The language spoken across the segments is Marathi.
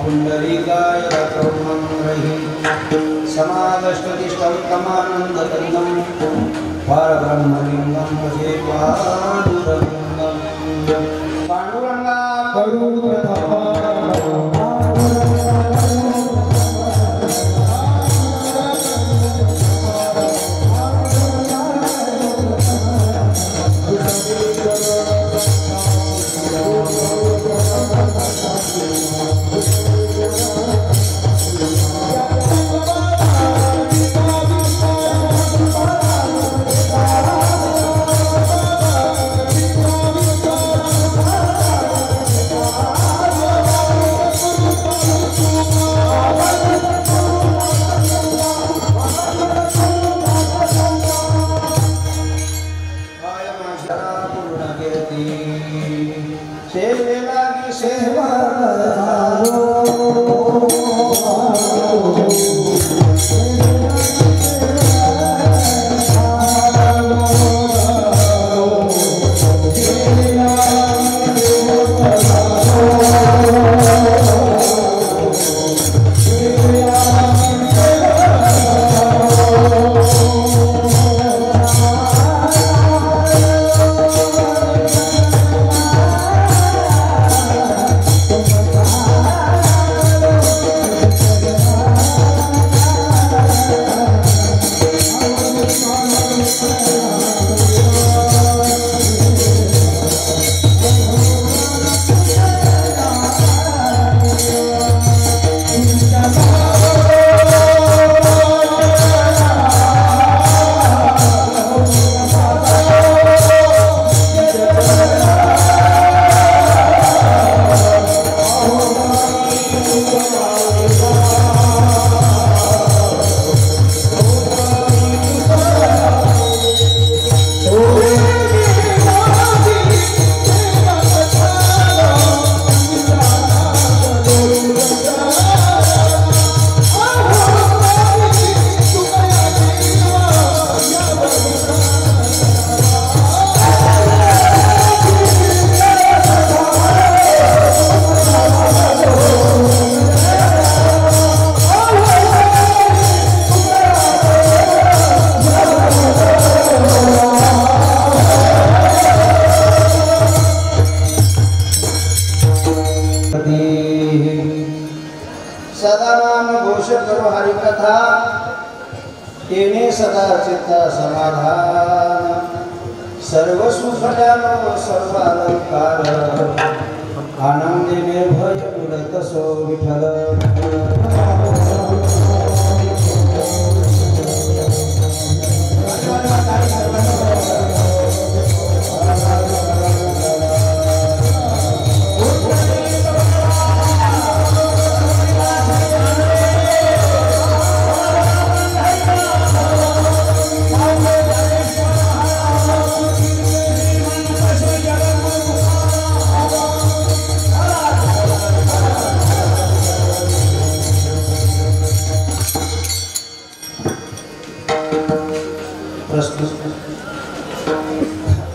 पुंडरीकाय रहि समागष्टतिष्ठं तमानन्दतन्दं परब्रह्मलिङ्गं भजे पाण्डुरङ्गं पाण्डुरङ्गा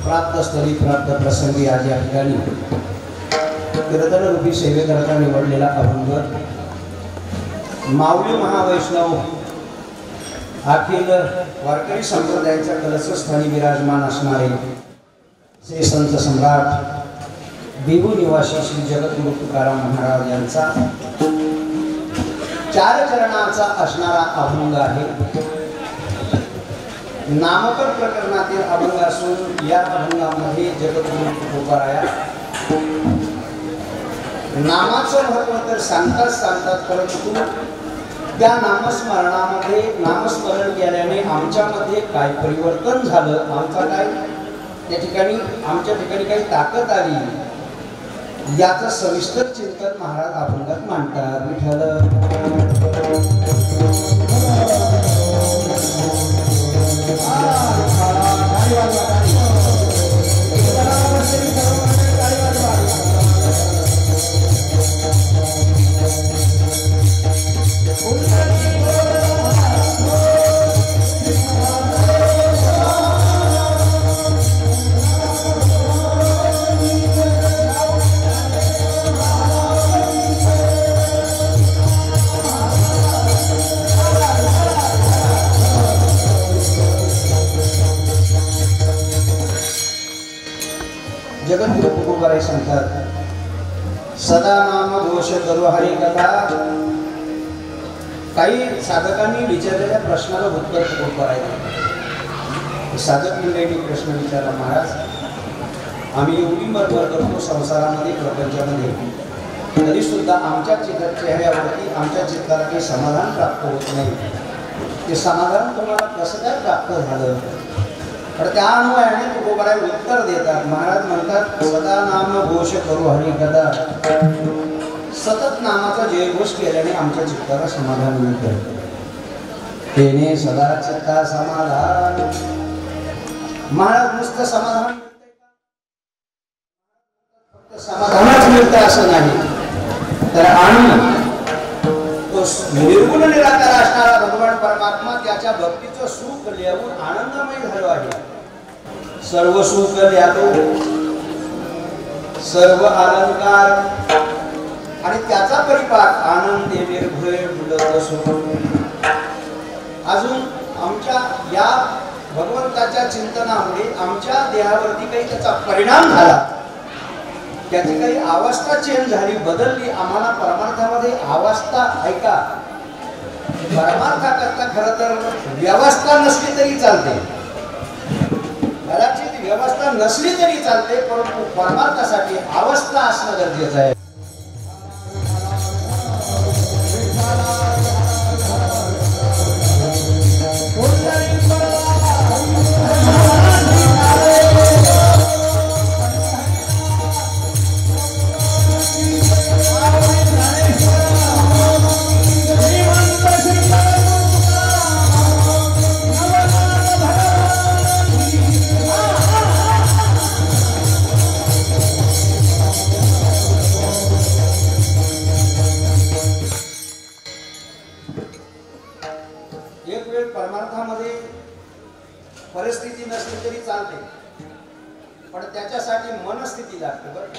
प्राप्तस्थळी प्राप्त प्रसंगी आज या ठिकाणी कीर्तन रूपी सेवेकरता निवडलेला अभंग माऊली महावैष्णव अखिल वारकरी संप्रदायाच्या कलशस्थानी विराजमान असणारे श्री संत सम्राट देहू निवासी श्री जगद्गुरु तुकाराम महाराज यांचा 4 चरणाचा असणारा अभंग आहे। नामकर प्रकरणातील अभंग असून या अभंगामध्ये जगद्गुरु तुकाराया नामाचं महत्त्व तर सांगतात परंतु त्या नामस्मरणामध्ये नामस्मरण केल्याने आमच्यामध्ये काय परिवर्तन झालं, आमच्या ठिकाणी काही ताकद आली याचं सविस्तर चिंतन महाराज अभंगात मांडतात। विठ्ठल करू हरी कथा. काही साधकांनी विचारलेल्या प्रश्नाला उत्तर करायचं. साधक मंडळींनी प्रश्न विचारला, महाराज आम्ही एवढी मरमर करतो संसारामध्ये प्रपंचामध्ये, तरी सुद्धा आमच्या चेहऱ्यावरती आमच्या चित्ताला काही समाधान प्राप्त होत नाही. ते समाधान तुम्हाला कसं काय प्राप्त झालं? तर त्या अन्वयाने तुकोबाराय उत्तर देतात. महाराज म्हणतात, सदा नाम घोष करू हरी कथा. सतत नामाचा जयघोष केल्याने आमच्या चित्ताला समाधान मिळतं. तेने सदा चित्ता समाधान. महाराज नुसतं समाधान मिळतंय का? फक्त समाधानच मिळतं असं नाही, तर आनंद, तो निर्गुण निराकार असणारा भगवान परमात्मा त्याच्या भक्तीचं सुख लिहून आनंदमय झालो आहे. सर्व सुख लिहातो, सर्व अलंकार आणि त्याचा परिपाक आनंद निर्भय बुलत सुख. अजून आमच्या या भगवंताच्या चिंतनामुळे आमच्या देहावरती काही त्याचा परिणाम झाला, त्याची काही अवस्था चेंज झाली, बदलली. आम्हाला परमार्थामध्ये अवस्था ऐका, परमार्थाकरता खरं तर व्यवस्था नसली तरी चालते, कदाचित व्यवस्था नसली तरी चालते, परंतु परमार्थासाठी अवस्था असणं गरजेचं आहे. परिस्थिती नसली तरी चालते, पण त्याच्यासाठी मनस्थिती लागते बरं.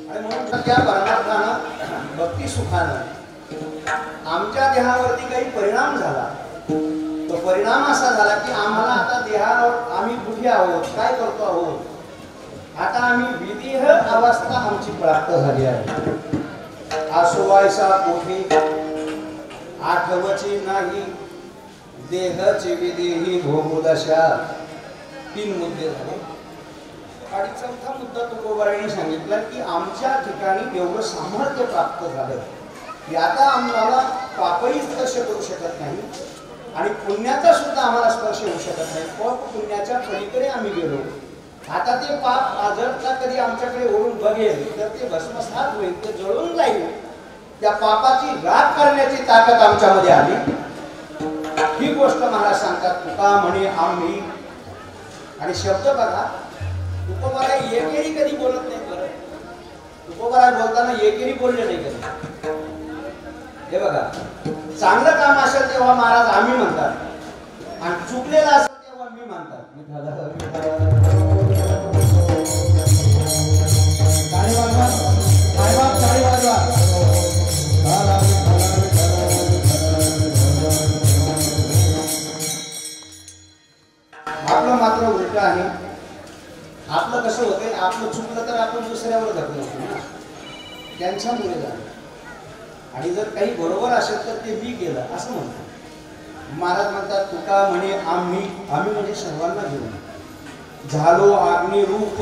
आणि म्हणून त्या परमार्थानं भक्ती सुखानं आमच्या देहावरती काही परिणाम झाला. तो परिणाम असा झाला की आम्हाला आता देहावर आम्ही कुठे आहोत, काय करतो आहोत, आता आम्ही विदेह अवस्था आमची प्राप्त झाली आहे. आसोवायसा कोठे आठवची नाही, देहाची विधीही भोगदशा. 3 मुद्दे झाले. आणि चौथा मुद्दा तुकोबारायांनी सांगितला की आमच्या ठिकाणी एवढं सामर्थ्य प्राप्त झालं की आता आम्हाला पापही स्पर्श करू शकत नाही आणि पुण्याचा सुद्धा आम्हाला स्पर्श होऊ शकत नाही. पाप पुण्याच्या पलीकडे आम्ही गेलो. आता ते पाप जर कधी आमच्याकडे ओढून बघेल तर ते भस्मसात होईल, ते जळून जाईल. त्या पापाची राख करण्याची ताकद आमच्यामध्ये आली. ही गोष्ट महाराज सांगतात. तुका म्हणे आम्ही, आणि शब्द बघा, तुकोबाराय एकेरी कधी बोलत नाही. बरं, तुकोबाराय बोलताना एकेरी बोलले नाही कधी. हे बघा, चांगलं काम असेल तेव्हा महाराज आम्ही म्हणतात, आणि चुकलेलं असेल तेव्हा मी म्हणतात. आपलं मात्र उलट आहे. आपलं कसं होतंय, आपलं चुकलं तर आपण दुसऱ्यावर ढकलतो ना, त्यांच्यामुळे झालं. आणि जर काही बरोबर असेल तर ते मी केलं असं म्हणतात. महाराज म्हणतात, तुका म्हणे आम्ही, आम्ही म्हणजे सर्वांना घेऊन झालो अग्नी रूप,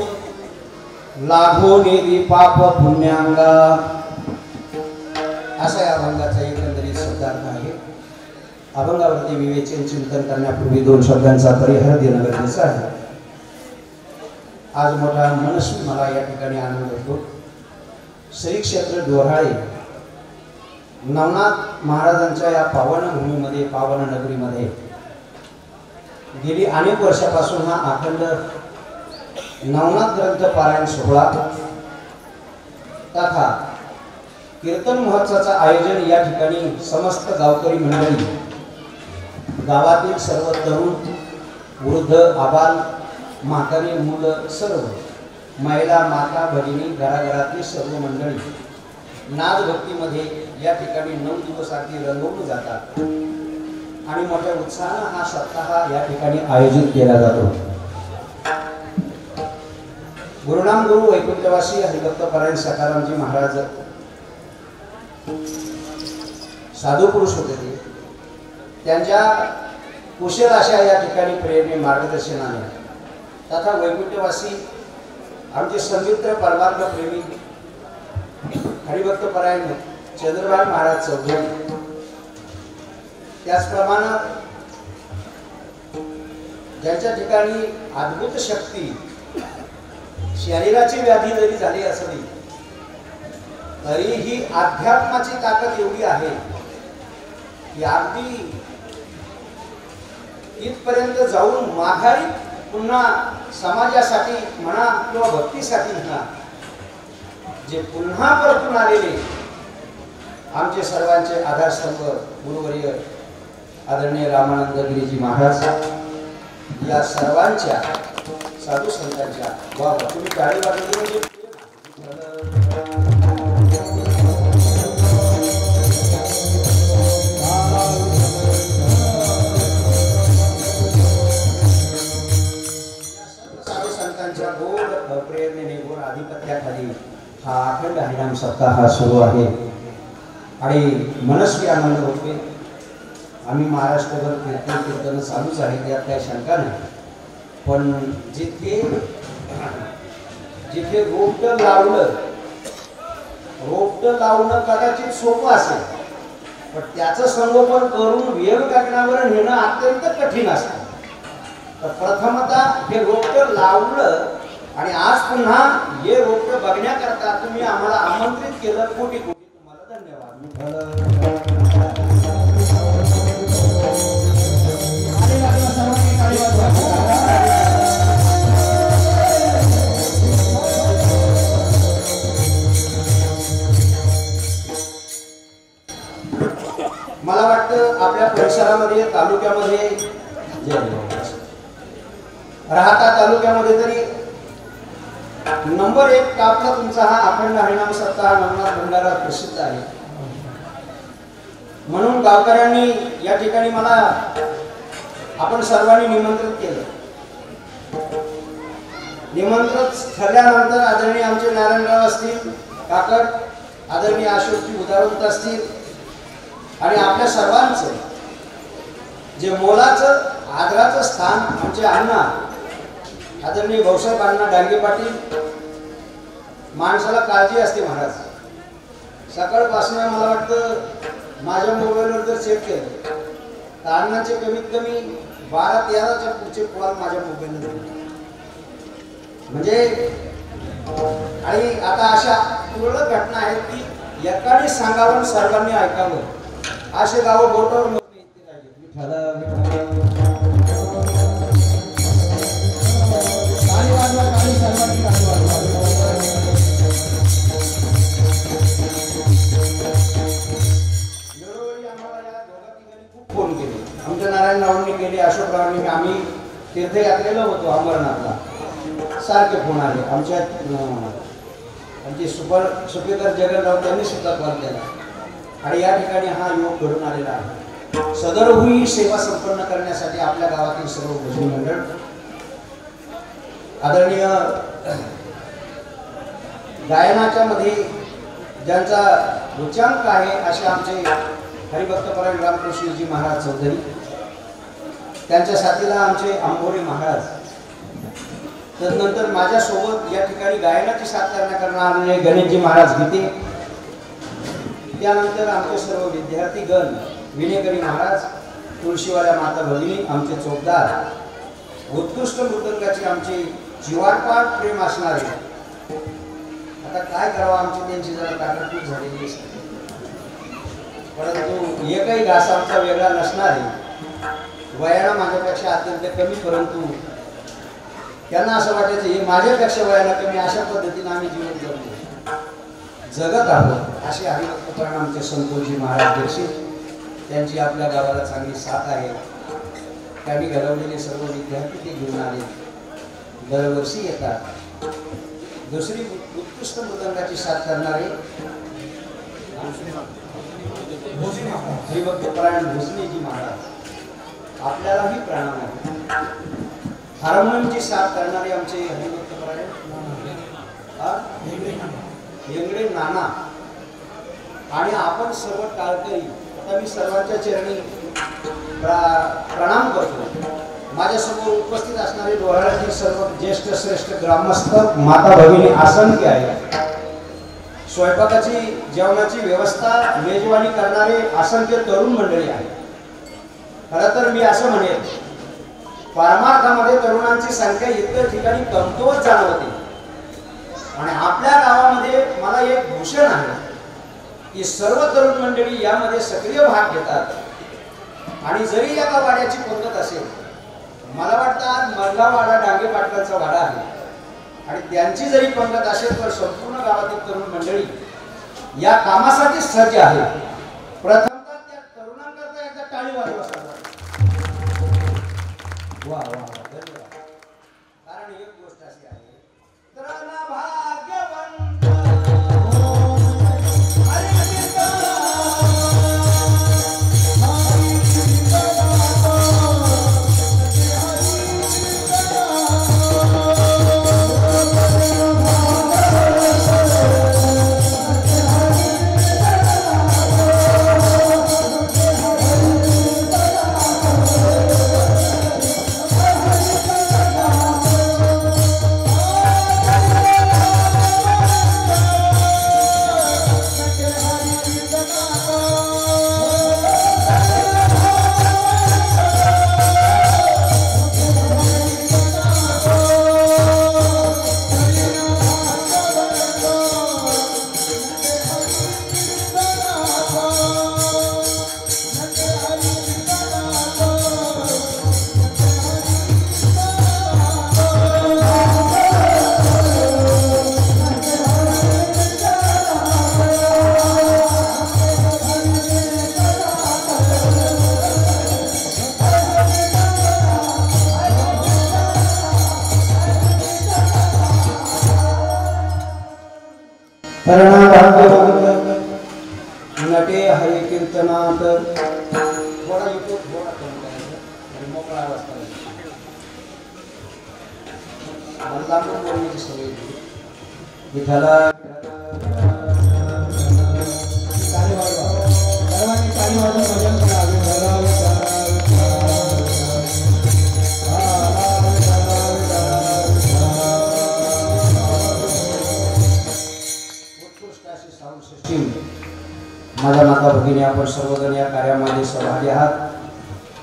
लागो नेदी पाप पुण्यांगा. असा या अभंगाचा एकंदरीत शब्दार्थ आहे. अभंगावरती विवेचन चिंतन करण्यापूर्वी 2 शब्दांचा परिहार देणं गरजेचं आहे. आज मोठा मनस्वी मला या ठिकाणी आनंद होतो. श्री क्षेत्र डोराळे नवनाथ महाराजांच्या या पावन भूमीमध्ये, पावन नगरीमध्ये गेली अनेक वर्षापासून हा अखंड नवनाथ ग्रंथ पारायण सोहळा तथा कीर्तन महोत्सवाचं आयोजन या ठिकाणी समस्त गावकरी मंडळी, गावातील सर्व तरुण, वृद्ध, आबाल, म्हातारी, मुलं, सर्व महिला, माता, भगिनी, घराघरातली सर्व मंडळी नाद भक्तीमध्ये या ठिकाणी 9 दिवस अगदी रंगवून जातात. आणि मोठ्या उत्साहाने हा सप्ताह या ठिकाणी आयोजित केला जातो. गुरुनाम गुरु वैकुंठवासी हरिभक्त परायण सकारामजी महाराज साधू पुरुष होते ते. त्यांच्या कुशल अशा या ठिकाणी प्रेरणे मार्गदर्शनाने तथा वैकुंठवासी आमचे संमित्र परमार्थ प्रेमी हरिभक्त परायण चंद्रभान महाराज चौधरी, त्याचप्रमाणे ज्यांच्या ठिकाणी अद्भुत शक्ती, शरीराची व्याधी जरी झाली असली तरीही अध्यात्माची ताकद एवढी आहे की अगदी इथपर्यंत जाऊन माघारी पुन्हा समाजासाठी म्हणा किंवा भक्तीसाठी म्हणा जे पुन्हा परतून आलेले आमचे सर्वांचे आधारस्तंभ गुरुवर्य आदरणीय रामानंद गिरीजी महाराज, या सर्वांच्या साधू संतांच्या वा तुम्ही टाळी वाजवली म्हणजे साधू संतांच्या गोड प्रेरणेने गोड आधिपत्याखाली हा अखंड हरिनाम सप्ताह सुरू आहे आणि मनस्वी आनंद होते. आम्ही महाराष्ट्रभर कीर्तन चालूच आहे, यात काही शंका नाही. पण जिथे जिथे रोपटं लावणं कदाचित सोपं असेल, पण त्याचं संगोपन करून वेगवेगळ्यावर नेणं अत्यंत कठीण असतं. तर प्रथमतः हे रोपटं लावलं आणि आज पुन्हा हे रोपटं बघण्याकरता तुम्ही आम्हाला आमंत्रित केलं. कोटी कोटी तुम्हाला धन्यवाद. मला वाटतं आपल्या परिसरामध्ये तालुक्यामध्ये राहता तालुक्यामध्ये तरी नंबर 1 आपला तुमचा हा अखंड हरिनाम सप्ताह नवनाथ भंडारा प्रसिद्ध आहे. म्हणून गावकऱ्यांनी या ठिकाणी मला आपण सर्वांनी निमंत्रित केलं. निमंत्रित ठरल्यानंतर आदरणीय आमचे नारायणराव असतील काकड, आदरणीय अशोकजी उदाहरण असतील आणि आपल्या सर्वांचं जे मोलाचं आदराचं स्थान आमचे अण्णा आदरणीय भाऊसाहेब अण्णा डांगे पाटील, माणसाला काळजी असते महाराज. सकाळपासून मला वाटतं माझ्या मोबाईलवर जर चेक केलं तर अण्णाचे कमीत कमी 12-13च्या पुढचे कॉल माझ्या मोबाईलवर. म्हणजे आणि आता अशा तुरळक घटना आहेत की एकाने सांगावं सर्वांनी ऐकावं, असे गाव बोटावर फोन केले. आमच्या नारायणरावांनी केले, अशोकरावांनी, आम्ही तीर्थयात्रेला होतो अमरनाथला, सारखे फोन आले. आमचे सुपेकर जगनराव त्यांनी सुद्धा कॉल केला आणि या ठिकाणी हा योग घडून आलेला आहे. सदर ही सेवा संपन्न करण्यासाठी आपल्या गावातील सर्व भजनी मंडळ, आदरणीय गायनाच्या मध्ये ज्यांचा उच्चांक आहे असे आमचे हरिभक्तपरायण रामकृष्णजी महाराज चौधरी, त्यांच्या साथीला आमचे आंबोरे महाराज, तदनंतर माझ्यासोबत या ठिकाणी गायनाची साथ करणारे गणेशजी महाराज गीते, त्यानंतर आमचे सर्व विद्यार्थीगण विनेकरी महाराज, तुळशीवाल्या माता भगिनी, आमचे चौकदार, उत्कृष्ट मृदंगाची आमची जीवापाड प्रेम असणारे. आता काय करावं, आमची त्यांची जरा ताकदपूर झालेली असते, परंतु एकही घास आमचा वेगळा नसणारे, वयानं माझ्यापेक्षा अत्यंत कमी, परंतु त्यांना असं वाटायचं हे माझ्यापेक्षा वयानं कमी, अशा पद्धतीने आम्ही जीवन जगत आहोत. असे हरिभक्तपरायण आमचे संतोषजी महाराज दीक्षित, त्यांची आपल्या गावाला चांगली साथ आहे. त्यांनी घडवलेले सर्व विद्यार्थी ते घेऊन आले, दरवर्षी येतात. दुसरी उत्कृष्ट मृदंगाची साथ करणारे हरिभक्तपरायण भोसलेजी महाराज, आपल्यालाही प्रणाम आहे. हार्मोनियमची साथ करणारे आमचे हरिभक्तपरायण येंगडे नाना, आणि आपण सर्व टाळकरी. आता मी सर्वांच्या चरणी प्रणाम करतो. माझ्यासमोर उपस्थित असणारे डोहाळ्यातील सर्व ज्येष्ठ श्रेष्ठ ग्रामस्थ माता भगिनी असंख्य आहे. स्वयंपाकाची जेवणाची व्यवस्था मेजवानी करणारे असंख्य तरुण मंडळी आहे. खरं तर मी असं म्हणेन, परमार्थामध्ये तरुणांची संख्या इतर ठिकाणी कमकुवत जाणवते आणि आपल्या गावामध्ये मला एक भूषण आहे की सर्व तरुण मंडळी यामध्ये सक्रिय भाग घेतात. आणि जरी एका वाड्याची पद्धत असेल, मला वाटतं आज मधला वाडा डांगे पाटलांचा वाडा आहे आणि त्यांची जरी पंगत असेल तर संपूर्ण गावातील तरुण मंडळी या कामासाठी सज्ज आहे. प्रथमतः त्या तरुणांकरता एकदा टाळी वाजवा. वा वा धन्यवाद. कारण एक गोष्ट अशी आहे, तरुण भाग्यवंत नटे हरे कीर्तनात थोडा युट्यूब थोडा कमी करायचं आणि मोकळा आवाज करायचा. मला पण बोलण्याची सवय विठाला सर्वांनी वाजून भजन करावे. माझ्या माता भगिनी, आपण सर्वजण या कार्यामध्ये सहभागी आहात.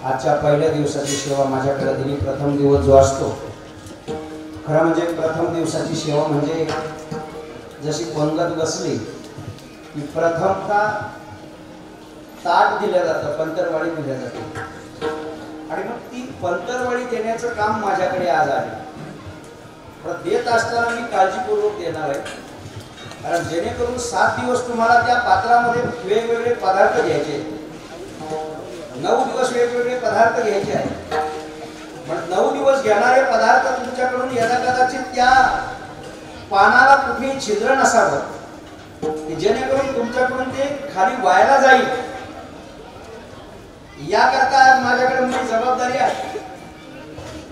आजच्या पहिल्या दिवसाची सेवा माझ्याकडे दिली. प्रथम दिवस जो असतो, खरं म्हणजे प्रथम दिवसाची सेवा म्हणजे जशी पंगत बसली की प्रथमतः ताट दिलं जातं, पंतरवाडी दिल्या जाते आणि मग ती पंतरवाडी देण्याचं काम माझ्याकडे आज आहे. देत असताना मी काळजीपूर्वक देणार आहे, कारण जेणेकरून 7 दिवस तुम्हाला त्या पात्रामध्ये वेगवेगळे पदार्थ घ्यायचे, 9 दिवस वेगवेगळे पदार्थ घ्यायचे आहेत. पण 9 दिवस घेणारे पदार्थ तुमच्याकडून यदा कदाचित त्या पानाला कुठेही छिद्र नसावं, जेणेकरून तुमच्याकडून ते खाली व्हायला जाईल, याकरता माझ्याकडे मोठी जबाबदारी आहे.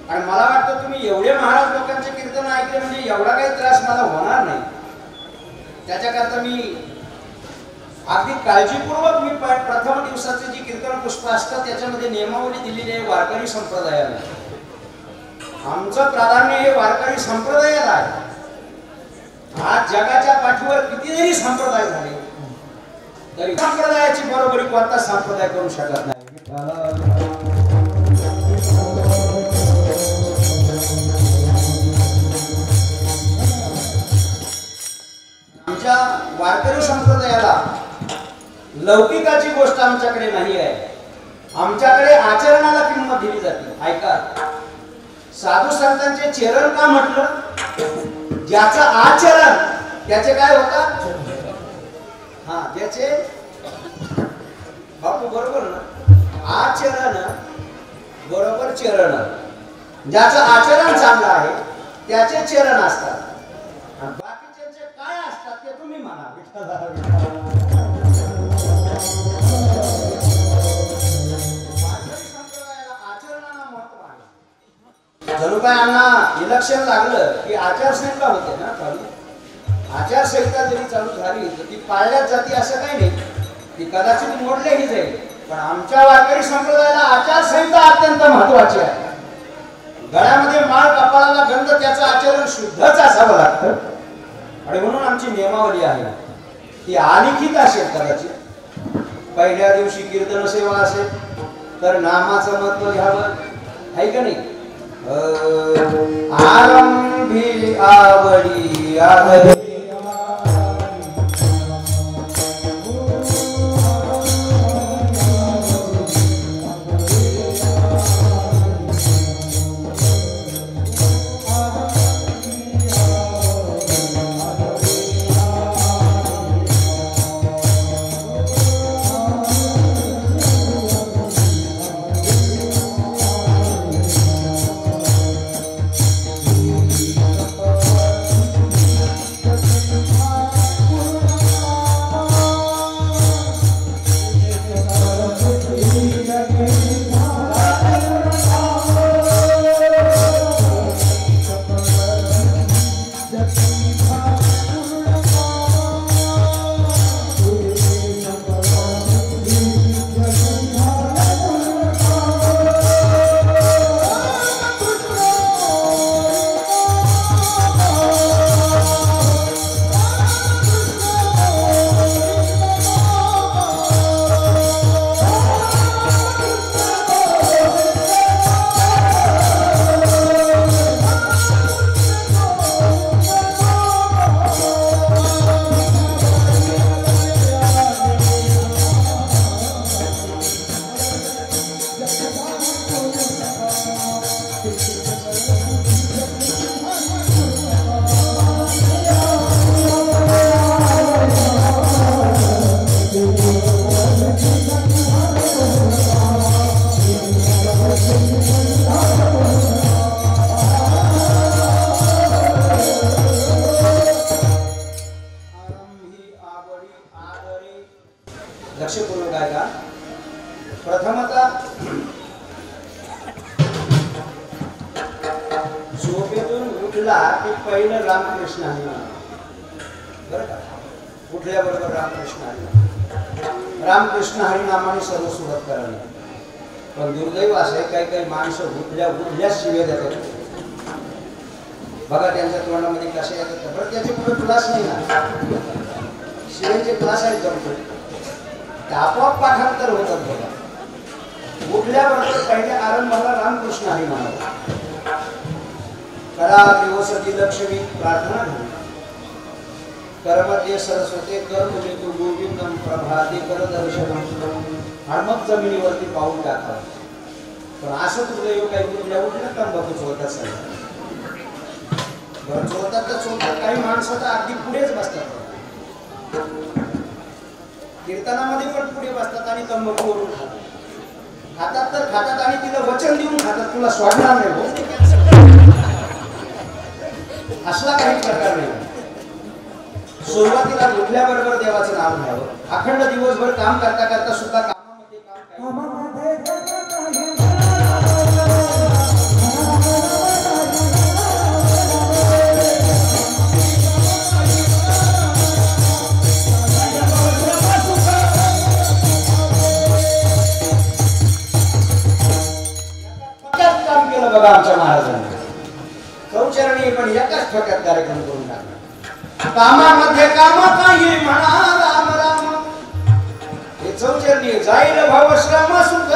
आणि मला वाटतं तुम्ही एवढे महाराज लोकांचे कीर्तन ऐकले म्हणजे एवढा काही त्रास मला होणार नाही. त्याच्याकरता मी अगदी काळजीपूर्वक मी प्रथम दिवसाचे जी कीर्तन पुष्प असतात त्याच्यामध्ये नियमावली दिलेली आहे वारकरी संप्रदायाला. आमचं प्राधान्य हे वारकरी संप्रदायाला आहे. आज जगाच्या पाठीवर किती जरी संप्रदाय झाले तरी संप्रदायाची बरोबरी कोणता संप्रदाय करू शकत नाही. आमच्या वारकरी संप्रदायाला लौकिकाची गोष्ट आमच्याकडे नाही आहे. आमच्याकडे आचरणाला किंमत दिली जाते. ऐका, साधू संतांचे चरण का म्हटलं? ज्याचं आचरण त्याचे काय होतात? हा, ज्याचे बापू बरोबर ना, आचरण बरोबर चरण. ज्याचं आचरण चांगलं आहे त्याचे चरण असतात आणि बाकीचे काय असतात ते तुम्ही म्हणा. जणू काय अण्णा इलेक्शन लागलं की आचारसंहिता होते ना चालू. आचारसंहिता जरी चालू झाली तर ती पाळल्याच जाते असं काही नाही, ती कदाचित मोडलेही जाईल. पण आमच्या वारकरी संप्रदायाला आचारसंहिता अत्यंत महत्वाची आहे. गळ्यामध्ये माळ, कपाळाला गंध, त्याचं आचरण शुद्धच असावं लागतं. आणि म्हणून आमची नियमावली आहे ती अलिखित असेल. कदाचित पहिल्या दिवशी कीर्तन सेवा असेल तर नामाचं महत्व घ्यावं, आहे का नाही. आरंभी आवडी आदरी लक्षपूर्वक आहे का. प्रथमतः झोपेतून उठला की पहिलं रामकृष्ण हरी बरं का. उठल्याबरोबर रामकृष्ण हरी, रामकृष्ण हरी नामाने सर्व सुरुवात करावी. पण दुर्दैव असं आहे काही काही माणसं उठल्याच शिव्या देतात. बघा त्यांच्या तोंडामध्ये कसे येतात, बरं त्याचे पुढे क्लास नाही ना, शिव्यांचे क्लास आहेत जमतो, आपोआप पाठांतर होतात. बघा उठल्याबरोबर पहिल्या आरंभाला रामकृष्ण हरी म्हणाला. करा दिवसती लक्ष्मी प्रार्थना झाली. कर्मते सरस्वते कर तुझे तू गोविंदम प्रभाते कर दर्शनम. आणि मग जमिनीवरती पाऊल टाकावं. पण असं तुझं काही उठल्या तंबाखू चोरतात सगळं. बरं चोरतात तर चोरतात, काही माणसं तर अगदी पुढेच बसतात. कीर्तनामध्ये पण पुढे बसतात आणि तंबाखूवरून खातात तर खातात आणि तिला वचन देऊन खातात, तुला सोडणार नाही हो. असला काही प्रकार नाही. सुरुवातीला उठल्याबरोबर देवाचं नाव घ्यावं. अखंड दिवसभर काम करता करता सुद्धा कामामध्ये काम केलं. बघा आमच्या महाराजांनी चौचरणी पण एकाच ठोक्यात कार्यक्रम करून टाकला. कामामध्ये काम काही म्हणा राम राम. हे चौचरणी जाईल भवश्रम सुख,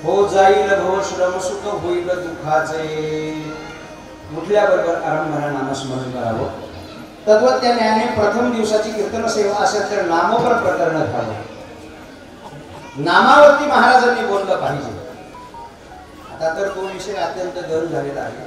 हो जाईल भवश्रम सुख होईल दुःखाचे. उठल्याबरोबर आरंभाला नामस्मरण करावं. तत्वज्ञानाने प्रथम दिवसाची कीर्तन सेवा असेल तर नामोपर प्रकरण घ्यावं. नामावरती महाराजांनी बोललं पाहिजे. आता तर तो विषय अत्यंत गौर झालेला आहे.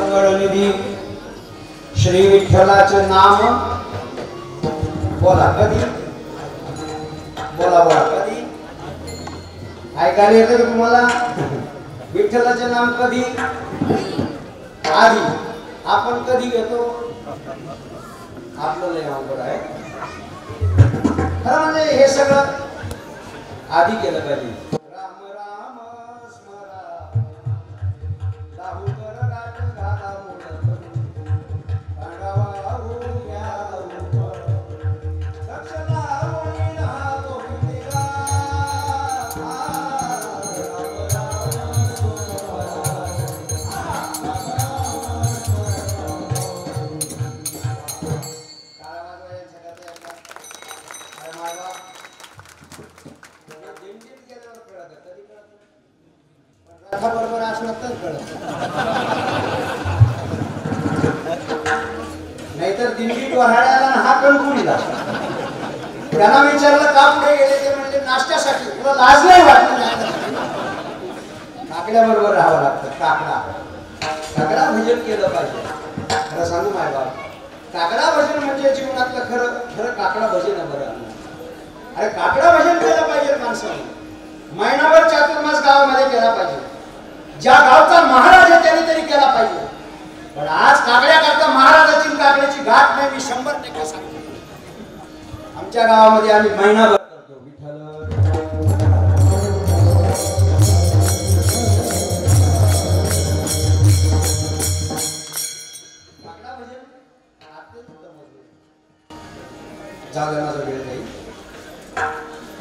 मंगळनिधी श्री विठ्ठलाचे नाम बोला कधी बोला बोला कधी ऐकायला येतं का तुम्हाला? विठ्ठलाचे नाम कधी? आधी. आपण कधी घेतो? आपलं लय अवघड आहे खरं म्हणजे हे सगळं आधी केलं पाहिजे. राम राम स्मरा लाहू कर गाठ घाला बरोबर असलं तर कळत नाहीतर दिंडीत वहाड्याला हा कणकुलीला त्यांना विचारलं का पुढे गेले ते म्हणजे नाश्त्यासाठी. तुला लाज नाही वाटली? काकड्या बरोबर राहावं लागतं. काकडा भजन केलं पाहिजे. खरं सांगू माय बाप, काकडा भजन म्हणजे जीवनातलं खरं खरं काकडा भजन आहे. बरं अरे काकडा भजन केलं पाहिजे माणसाने. महिनाभर चातुर्मास गावामध्ये केला पाहिजे. ज्या गावचा महाराज आहे त्याने तरी केला पाहिजे. पण आज काकड्या करता महाराजाची काकड्याची गाठ नाही. मी 100% सांगतो. आमच्या गावामध्ये आम्ही महिनाभर करतो. विठ्ठल काकडा भजन जाऊ दे माझा वेळ नाही.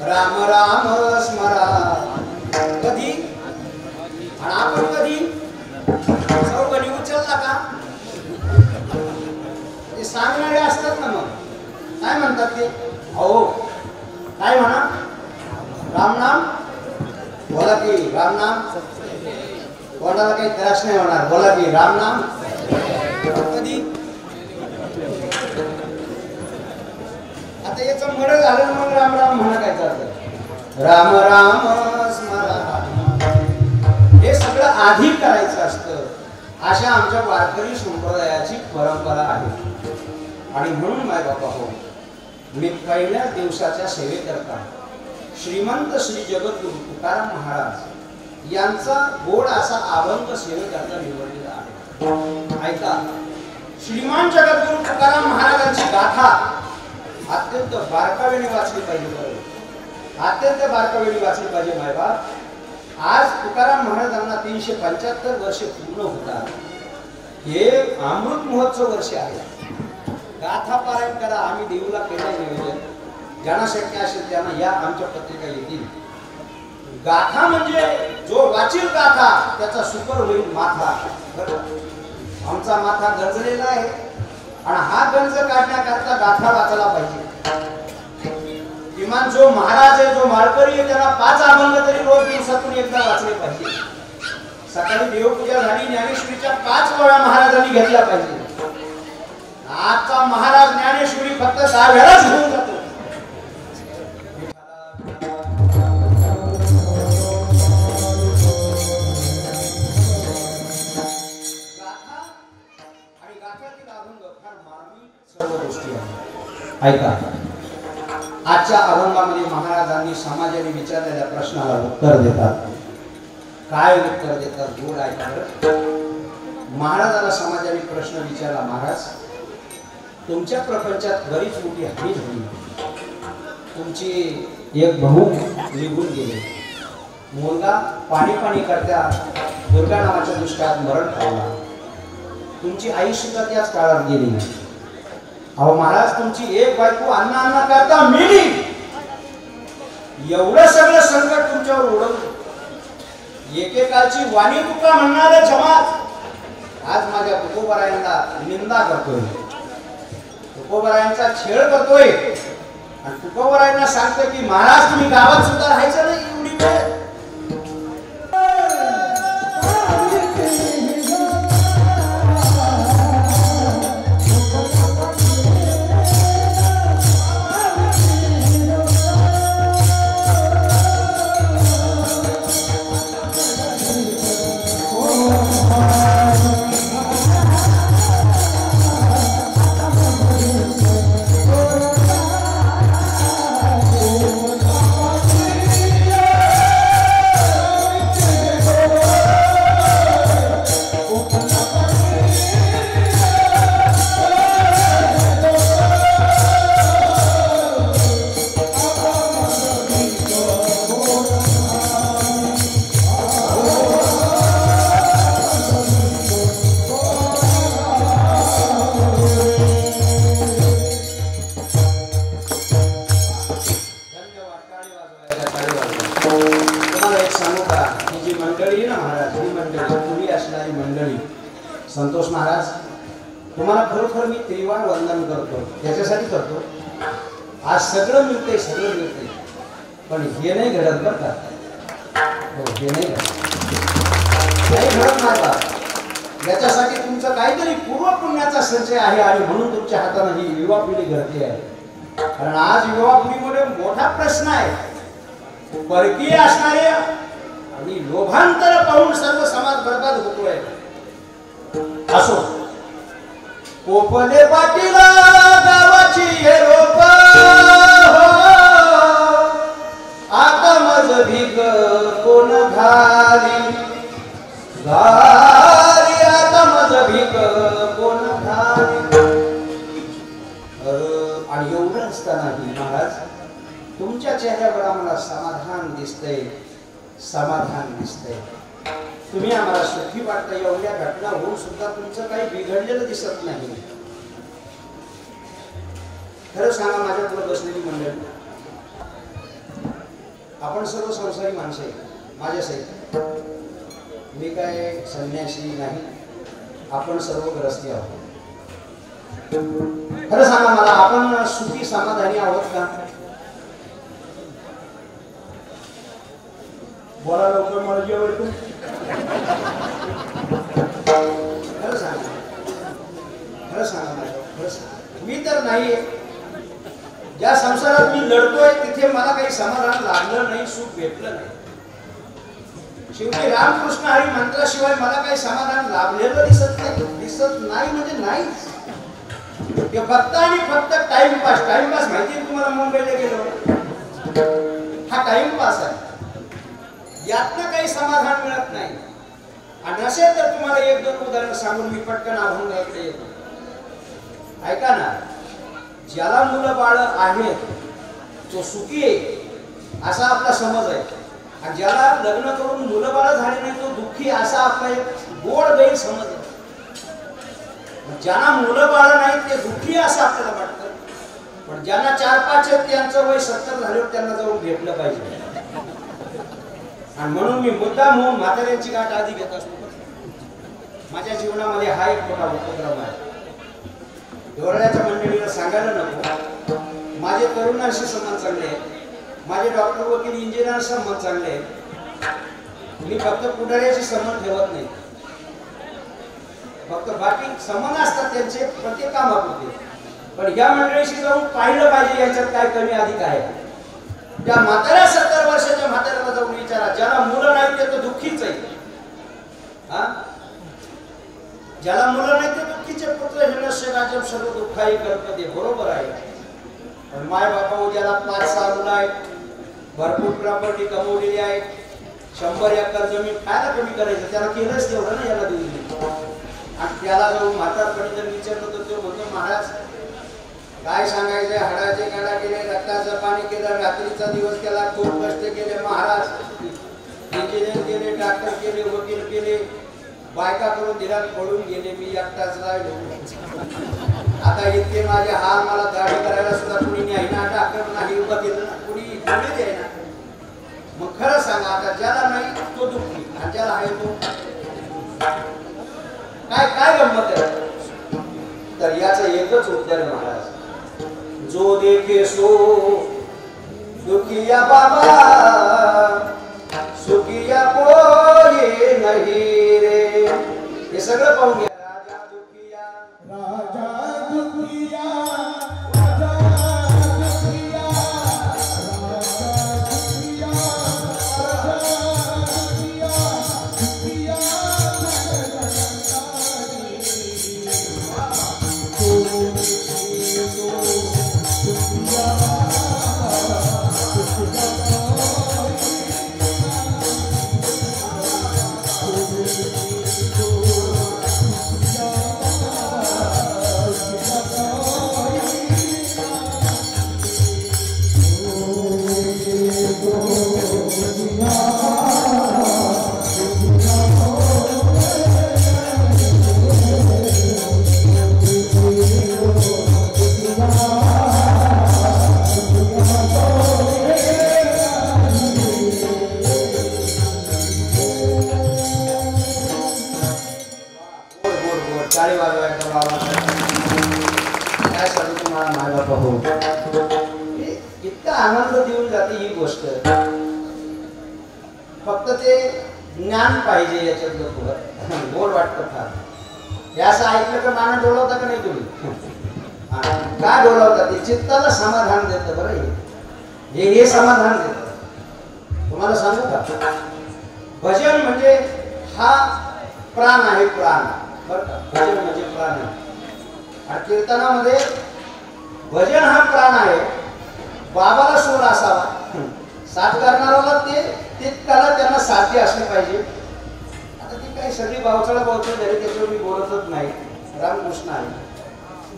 राम राम स्मरा कधी आणि आपण कधी चौघडी उचलला का ते सांगणारे असतात ना. मग काय म्हणतात ते? अहो काय म्हणा? रामनाम बोला की रामनाम. कोणाला काही त्रास नाही होणार. बोला की रामनाम. कधी आता याचं मड झालं मग राम राम म्हणा काय चालतं? राम राम स्मरा हे सगळं आधी करायचं असतं. अशा आमच्या वारकरी संप्रदायाची परंपरा आहे. आणि म्हणून माय बाबा हो, मी पहिल्याच दिवसाच्या सेवेकरता श्रीमंत श्री जगद्गुरु तुकाराम महाराज यांचा गोड असा अभंग सेवेकरता निवडलेला आहे. ऐका. श्रीमान जगद्गुरु तुकाराम महाराजांची गाथा अत्यंत बारकावेने वाचली पाहिजे. अत्यंत बारकावेने वाचली पाहिजे माय बाप. आज तुकाराम महाराजांना 375 वर्ष पूर्ण होतात. हे अमृत महोत्सव वर्ष आहे. गाथा पारायण करा. आम्ही देऊला केलं नियोजन. ज्यांना शक्य असेल त्यांना या आमच्या पत्रिका येतील. गाथा म्हणजे जो वाचील गाथा त्याचा सुपर होईल माथा. आमचा माथा गंजलेला आहे आणि हा गंज काढण्याकरता गाथा वाचायला पाहिजे. किमान जो महाराज आहे, जो माळकरी आहे, त्याला 5 अभंग तरी रोज दिवसातून एकदा वाचले पाहिजे. सकाळी देवपूजा झाली, ज्ञानेश्वरीच्या 5 वेळा महाराजांनी घेतल्या पाहिजे. आजचा महाराज ज्ञानेश्वरी फक्त 10 वेळाच घेऊन जातो. आणि गाथ्यातील अभंग फार मार्मिक सर्व गोष्टी आहेत. ऐका. आजच्या अभंगामध्ये महाराजांनी समाजाने विचारलेल्या प्रश्नाला उत्तर देतात. काय उत्तर देतात? गोड ऐका. महाराजाला समाजाने प्रश्न विचारला, महाराज तुमच्या प्रपंचात बरीच मोठी हानी झाली. तुमची एक भाऊ निघून गेले. मुलगा पाणी करत्या दुर्गा नावाच्या दुष्काळात मरण पावला. तुमची आई सुद्धा त्याच काळात गेली. अहो महाराज तुमची एक बायको अन्ना करता मेली. एवढं सगळं संकट तुमच्यावर ओढवलं. एकेकाळची वाणी तुका म्हणणारे जमात आज माझ्या तुकोबरायांना निंदा करतोय. तुकोबरायांचा छेड करतोय. आणि तुकोबरायांना सांगतोय की महाराज तुम्ही गावात सुद्धा राहायचं नाही एवढी वेळ. संतोष महाराज, तुम्हाला खरोखर मी त्रिवार वंदन करतो. त्याच्यासाठी करतो, आज सगळं मिळतंय, सगळं मिळतंय, पण हे नाही घडत बरं का. हो, हे नाही घडत नाही का. याच्यासाठी तुमचं काहीतरी पूर्वपुण्याचा संचय आहे आणि म्हणून तुमच्या हाताने ही युवा पिढी घडते आहे. कारण आज युवा पिढीमध्ये मोठा प्रश्न आहे. परकीय असणारे आणि लोभांतर पाहून सर्व समाज बरबाद होतोय. असो, पोपले पाटील गावाची हे रोप, आता मज भीक कोण घाली घाली, आता मज भीक कोण घाली. आणि एवढं असतानाही महाराज, तुमच्या चेहऱ्यावर आम्हाला समाधान दिसतंय, समाधान दिसतंय. तुम्ही आम्हाला सुखी वाटता. एवढ्या घटना होऊन सुद्धा तुमचं काही बिघडलेलं दिसत नाही. खरं सांगा, माझ्याकडे बसलेली मंडळी, आपण सर्व संसारी माणसं आहे. माझ्यासहित मी काय संन्यासी नाही, आपण सर्व ग्रस्ती आहोत. खरं सांगा मला, आपण सुखी समाधानी आहोत का? बोला लवकर, मला जेवढ तू. खरं सांगा, खरं सांगा मला, खरं सांगा. मी तर नाही. ज्या संसारात मी लढतोय तिथे मला काही समाधान लागलं नाही, सुख भेटलं नाही. शेवटी रामकृष्ण हरी मंत्राशिवाय मला काही समाधान लाभलेलं दिसत नाही. दिसत नाही म्हणजे नाहीच. ते फक्त आणि फक्त टाइमपास. टाइमपास माहिती आहे तुम्हाला? मुंबईला गेलो, हा टाइमपास आहे. यातनं काही समाधान मिळत नाही. आणि नसेल तर तुम्हाला एक दोन उदाहरण सांगून मी पटकन अभंगाकडे येतो. ऐका ना, ज्याला मुलं बाळ आहेत तो सुखी आहे असा आपला समज आहे, आणि ज्याला लग्न करून मुलं बाळ झाले नाही तो दुःखी असा आपला एक गोड गैरसमज आहे. ज्यांना मुलं बाळ नाही ते दुःखी असं आपल्याला वाटतं, पण ज्यांना 4-5 आहेत त्यांचं वय 70 झाल्यावर त्यांना जाऊन भेटलं पाहिजे. आणि म्हणून मी मुद्दाम होऊन म्हाताऱ्यांची गाठ आधी घेत असतो. माझ्या जीवनामध्ये हा एक मोठा उपक्रम आहे. डोरण्याच्या मंडळीला सांगायला नको, माझे तरुणांशी संबंध चांगले आहेत, माझे डॉक्टर वकील इंजिनियर संबंध चांगले आहेत. मी फक्त पुढाऱ्याशी संबंध ठेवत नाही, फक्त बाकी संबंध असतात त्यांचे, पण ते कामापुरते. पण या मंडळीशी जाऊन पाहिलं पाहिजे याच्यात काय कमी अधिक आहे. त्या म्हाताऱ्या 70 वर्षाच्या म्हाताऱ्याला जाऊन विचारा, ज्याला मुलं नाही ते तर दुःखीच आहे. ज्याला मुलं नाही ते दुःखीचे पुत्र हिरण्यस्य राजम सर्व दुःखाई कल्पते. बरोबर आहे. पण माय बापा ज्याला 5-6 मुलं आहेत, भरपूर प्रॉपर्टी कमवलेली आहे, 100 एकर जमीन खायला कमी करायचं, त्याला केलंच तेवढं ना याला देऊ. आणि त्याला जाऊन म्हातारपणी जर विचारलं तर तो म्हणतो, महाराज काय सांगायचं, हाडाचे काढा केले, रक्ताचं पाणी केलं, रात्रीचा दिवस केला, खूप कष्ट केले महाराज. इंजिनियर केले, डॉक्टर केले, वकील केले, बायका करून दिला, पडून गेले, मी एकटाच राहिलो. आता इतके माझे हार, मला दाढी करायला सुद्धा कुणी नाही ना, डॉक्टर नाही, वकील कुणी द्याय ना. मग खरं सांगा, आता ज्याला नाही तो दुःखी, आणि ज्याला आहे तो काय काय गंमत आहे. तर याचं एकच उत्तर आहे महाराज, जो देखे सो दुखिया बाबा, सुखिया कोई नहीं रे. हे सगळं पाहून घ्या. राजा दुखिया, राजा दुखिया, राजा दुखिया, टाळी वाजवा एकदा बाबासाठी. काय सांगू तुम्हाला माय बापा हो, इतका आनंद देऊन जाते ही गोष्ट. फक्त ते ज्ञान पाहिजे याच्यातलं थोडं गोड वाटतं फार. हे असं ऐकलं तर माना डोलवता का नाही तुम्ही? काय डोलवता? ते चित्ताला समाधान देतं बरं. हे समाधान देतं. तुम्हाला सांगू का, भजन म्हणजे हा प्राण आहे, प्राण बरं का. भजन म्हणजे प्राण आहे. आणि कीर्तनामध्ये भजन हा प्राण आहे. बाबाला सूर असावा, साथ करणाऱ्याला त्याला त्यांना साध्य असले पाहिजे. आता ती काही सगळी बावचळा जरी त्याच्यावर मी बोलतच नाही. रामकृष्ण आहे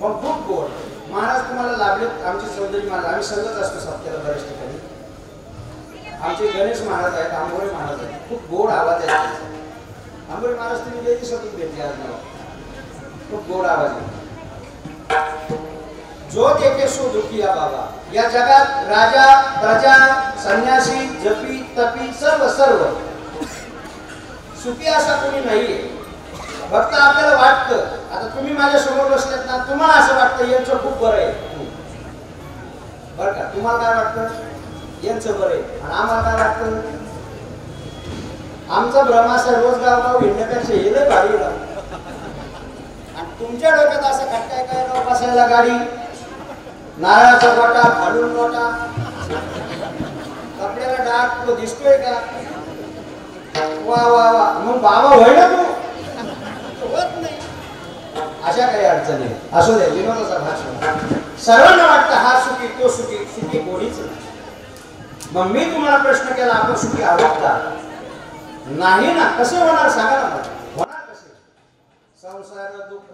पण खूप गोड. महाराज तुम्हाला लाभलेत. आमचे चौधरी महाराज, आम्ही संगत असतो सप्त्याला बऱ्याच ठिकाणी. आमचे गणेश महाराज आहेत, आंबोरे महाराज आहेत. खूप गोड आवाज आहे. आंबोरे महाराज तुम्ही लई दिवसातून भेटले आज मला. खूप गोड आवाज आहे. जो देखे सो दुखिया बाबा. या जगात राजा प्रजा संन्यासी जपी तपी सर्व सुखी असा कोणी नाहीये. फक्त आपल्याला वाटतं, आता तुम्ही माझ्या समोर बसलेत ना, तुम्हाला असं वाटतं यांचं खूप बरं आहे बरं का. तुम्हाला काय वाटतं? यांचं बरं आहे. आणि आम्हाला काय वाटतं? आमचा भ्रमासा रोज गाव हिंडण्यापेक्षा हे लय भारी राहतं. आणि तुमच्या डोक्यात असं खटकाय काय राव बसायला गाडी, नारळाचा गोटा, फाडून गोटा, कपड्याला डाग, तो दिसतोय का? वा वा वा, मग बाबा होय ना तू? होत नाही. अशा काही अडचणी असू दे. विनोदाचा भाषण सर्वांना वाटतं हा सुखी तो सुखी. सुखी कोणीच नाही. मग मी तुम्हाला प्रश्न केला, आपण सुखी आहोत का? नाही ना. कसे होणार सांगा ना मला. होणार कसे? संसार दुःख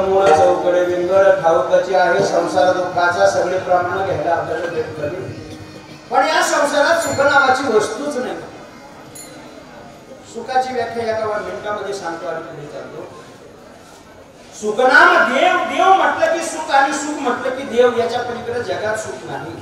मूळ चौकडे विंगळ ठाऊकाची आहे. संसार दुःखाचा सगळे प्रमाण घ्यायला आपल्याला भेटत. पण या संसारात सुख नावाची वस्तूच नाही. सुखाची व्याख्या एका मिनिटामध्ये सांगतो आणि पुढे चालतो. सुखनाम देव. देव म्हटलं की सुख आणि सुख म्हटलं की देव. याच्या पलीकडे जगात सुख नाही.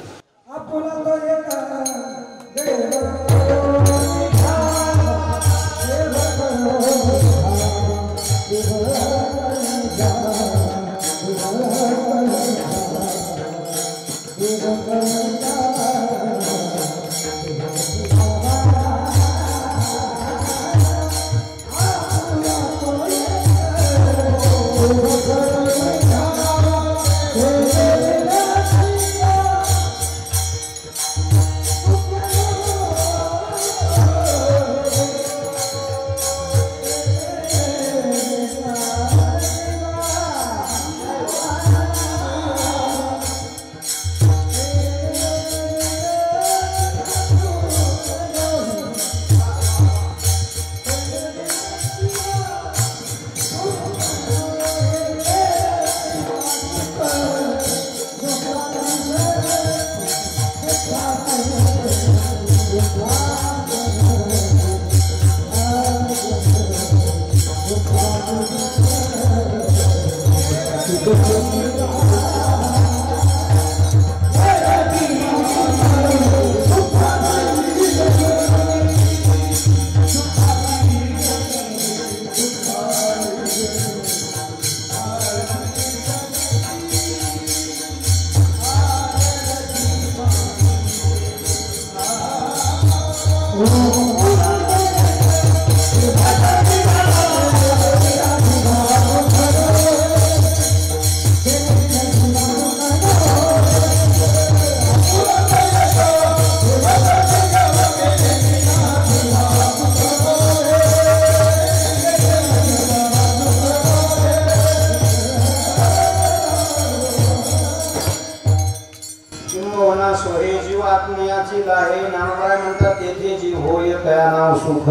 हे जीवात्मयाची गाहे नामराय म्हणतात तेथे जीव होय तया नाव सुख.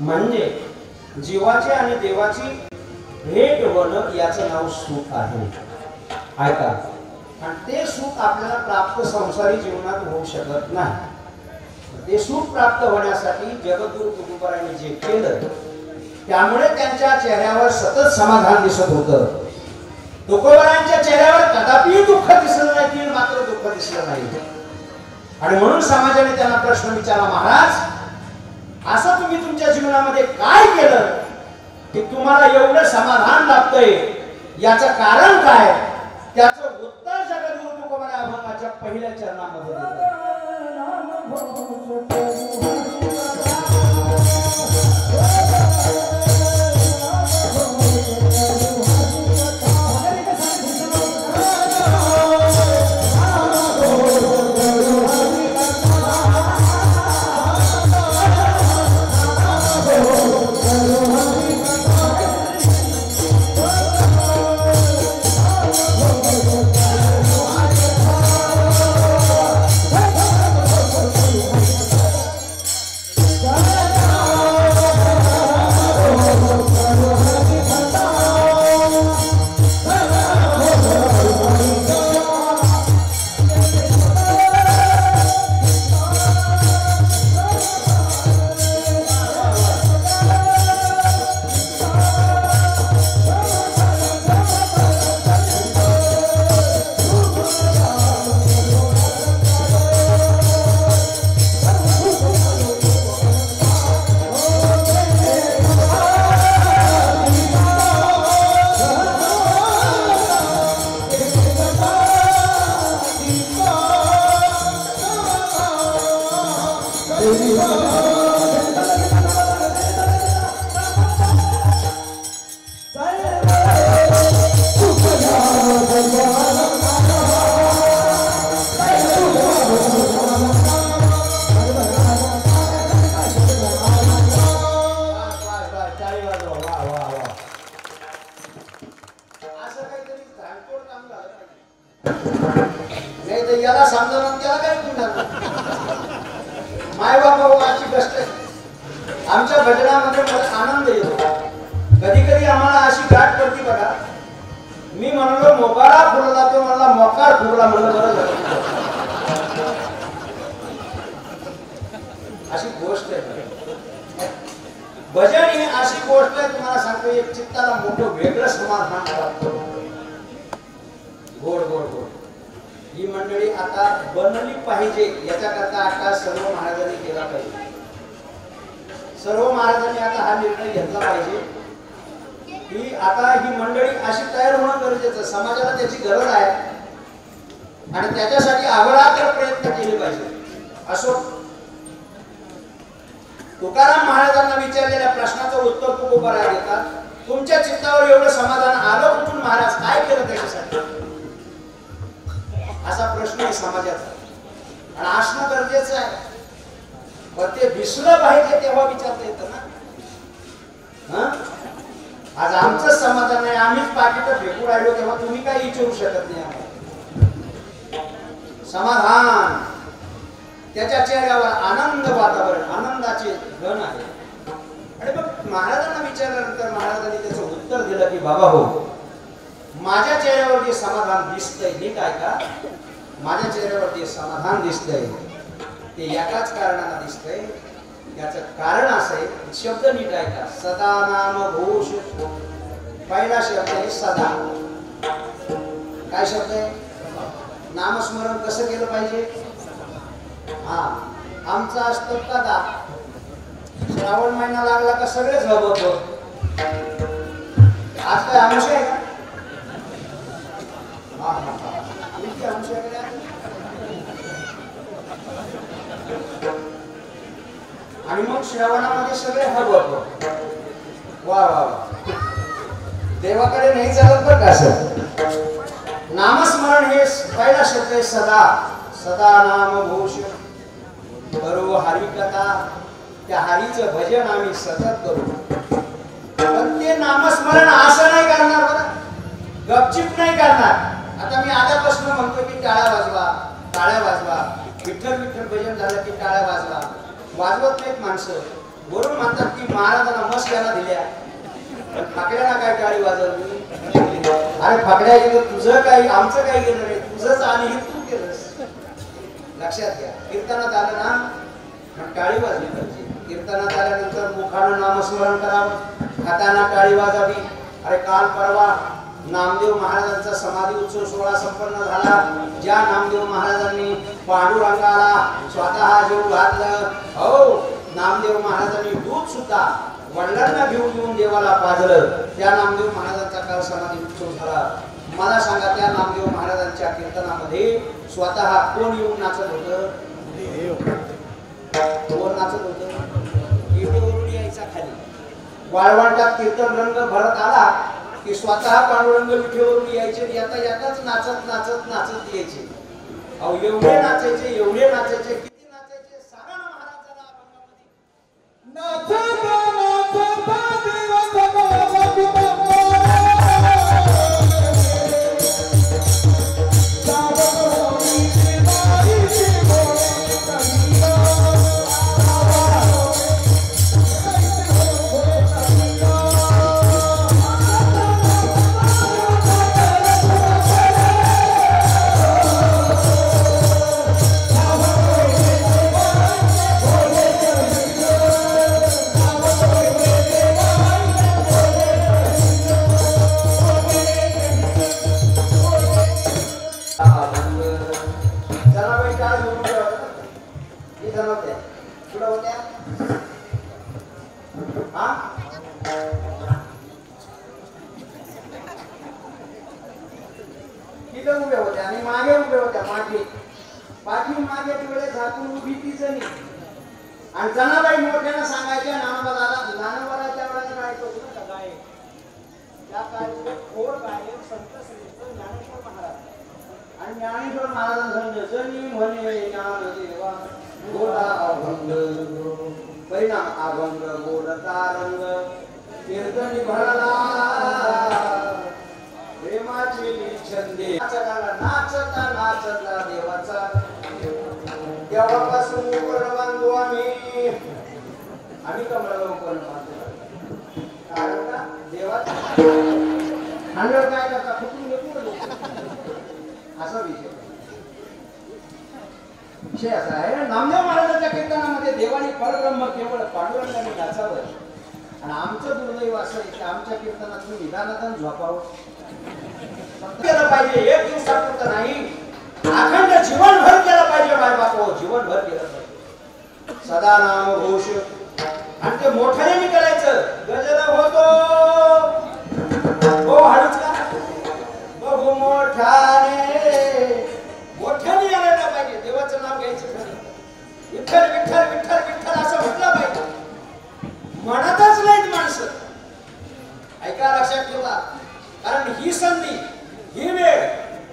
म्हणजे जीवाची आणि देवाची भेट होणं याचं नाव सुख आहे. ऐका, आणि ते सुख आपल्याला प्राप्त संसारी जीवनात होऊ शकत नाही. ते सुख प्राप्त होण्यासाठी जगद्गुरु तुकोबारायांनी जे केलं त्यामुळे त्यांच्या चेहऱ्यावर सतत समाधान दिसत होतं. तुकोबारायांच्या चेहऱ्यावर कदापि दुःख दिसलं नाही, तीळ मात्र दुःख दिसलं नाही. आणि म्हणून समाजाने त्यांना प्रश्न विचारला, महाराज असं तुम्ही तुमच्या जीवनामध्ये काय केलं की तुम्हाला एवढं समाधान लाभतंय, याचं कारण काय? त्याचं उत्तर जगद्गुरु तुकोबाराय अभंगाच्या पहिल्या चरणामध्ये दिलं. आमच्या भजनामध्ये मला आनंद येतो. कधी कधी आम्हाला अशी गाठ पडती बघा, मी म्हणलो मोकारा फुलला तो मला मोकार फुलला म्हणलं बरं झालं. अशी गोष्ट आहे भजन ही अशी गोष्ट आहे, तुम्हाला सांगतो एक चित्ताला मोठं वेगळं समाधान प्राप्त गोड गोड गोड. ही मंडळी आता बनली पाहिजे याच्याकरता आता सर्व महाराजांनी केला पाहिजे. सर्व महाराजांनी आता हा निर्णय घेतला पाहिजे की आता ही मंडळी अशी तयार होणं गरजेचं, समाजाला त्याची गरज आहे आणि त्याच्यासाठी अहोरात्र प्रयत्न केले पाहिजे. असो, तुकाराम महाराजांना विचारलेल्या प्रश्नाचं उत्तर तुकोबाराय देतात. तुमच्या चित्तावर एवढं समाधान आलं कुठून महाराज, काय केलं त्याच्यासाठी? असा प्रश्न आहे समाजाचा आणि असणं गरजेचं आहे. पण ते दिसलं पाहिजे तेव्हा विचारता येतं ना. आज आमचं समाधान नाही, आम्हीच पाकिट फेकू राहिलो तेव्हा तुम्ही काही विचारू शकत नाही आम्हाला. समाधान, त्याच्या चेहऱ्यावर आनंद, वातावरण आनंदाचे गण आहे. आणि मग महाराजांना विचारल्यानंतर महाराजांनी त्याचं उत्तर दिलं की बाबा हो, माझ्या चेहऱ्यावर जे समाधान दिसतंय नीट ऐका, माझ्या चेहऱ्यावर जे समाधान दिसतंय ते एकाच कारणाला दिसतंय. याचं कारण असं आहे, शब्द नीट ऐका, सदा नाम घोष. पहिला शब्द आहे सदा. काय शब्द आहे? नामस्मरण कसं केलं पाहिजे? हा, आमचा असतं कदा. श्रावण महिना लागला का सगळेच हवं. आज काय अंश आहे का? अंश आहे का? आणि मग श्रावणामध्ये सगळे हवं. वा वा वा, देवाकडे नाही चालत बरं का सर. नामस्मरण हे पहिला शब्द आहे सदा. सदा नाम घोष करू हरिकथा. त्या हरीचं भजन आम्ही सतत करू. पण ते नामस्मरण असं नाही करणार बरं, गपचिप नाही करणार. आता मी आल्यापासून म्हणतो की टाळा वाजवा, टाळ्या वाजवा, विठ्ठल विठ्ठल भजन झालं की टाळ्या वाजवा. वाजवत नाहीत माणसं. वरून म्हणतात की महाराजांना मस्क्याला दिल्या, फाकड्याला काय टाळी वाजवली. अरे फाकड्या गेलं तुझं काही, आमचं काही गेलं नाही, तुझंच आणि हे तू केलंस. लक्षात घ्या. कीर्तनात आलं ना मग टाळी वाजली पाहिजे. कीर्तनात आल्यानंतर मुखानं नामस्मरण करावं, हाताना टाळी वाजावी. अरे काल परवा नामदेव महाराजांचा समाधी उत्सव सोहळा संपन्न झाला. ज्या नामदेव महाराजांनी पांडुरंगाला स्वतः जीव घातलं, हो नामदेव महाराजांनी दूध सुद्धा वडिलांना घेऊन देवाला पाजलं, त्या नामदेव महाराजांचा काल समाधी उत्सव झाला. मला सांगा त्या नामदेव महाराजांच्या कीर्तनामध्ये स्वतः कोण येऊन नाचत होतं? कोण नाचत होतं? विटेवरून यायचा खाली. वाळवंटात कीर्तन रंग भरत आला की स्वतः पांडुरंग विठेवरून यायचे. येताच नाचत नाचत नाचत यायचे. अहो एवढे नाचायचे, एवढे नाचायचे, किती नाचायचे सांगा ना महाराजांना अभंगामध्ये. उभ्या होत्या आणि मागे उभ्या होत्या. पाठी मागे डोळे झाकून उभी ती जणी. आणि जनाबाई मोठ्यानं सांगायच्या ज्ञानोबाच्या वेळेला काय होतं ना गाय, त्या काळी थोर गायक संत श्रेष्ठ ज्ञानेश्वर महाराज आणि ज्ञानेश्वर महाराजांचं जनी म्हणे ज्ञानदेवा गोडा अभंग, परिणाम अभंग गोडता रंग, कीर्तनी भरला प्रेमाची छंदे. नाचता नाचता देवाचा तेव्हापासून कर्ण बांधू आम्ही कमळाला कर्ण बांधतो. कारण का देवाचा हांडळ काय करता फुटून घेतो लोक, असा विषय असा आहे. नामदेव महाराजांच्या कीर्तनामध्ये देवानी परब्रह्म केवळ पांडुरंगाने नाचावं. आणि आमचं दुर्दैव असं आहे की आमच्या कीर्तनात निदानातून झोपावं केलं पाहिजे. एक दिवसापुरतं नाही, अखंड जीवनभर केलं पाहिजे. माय बापो जीवनभर केलं पाहिजे. सदा नाम घोष. आणि ते मोठ्याने करायचं. गजर होतो हो हळूच का बघू मोठ्याने, मोठ्याने यायला पाहिजे. देवाचं नाव घ्यायचं खरं. विठ्ठल विठ्ठल विठ्ठल विठ्ठल असं म्हटलं पाहिजे. म्हणतच नाहीत माणसं. ऐका लक्षात ठेवा. कारण ही संधी, ही वेळ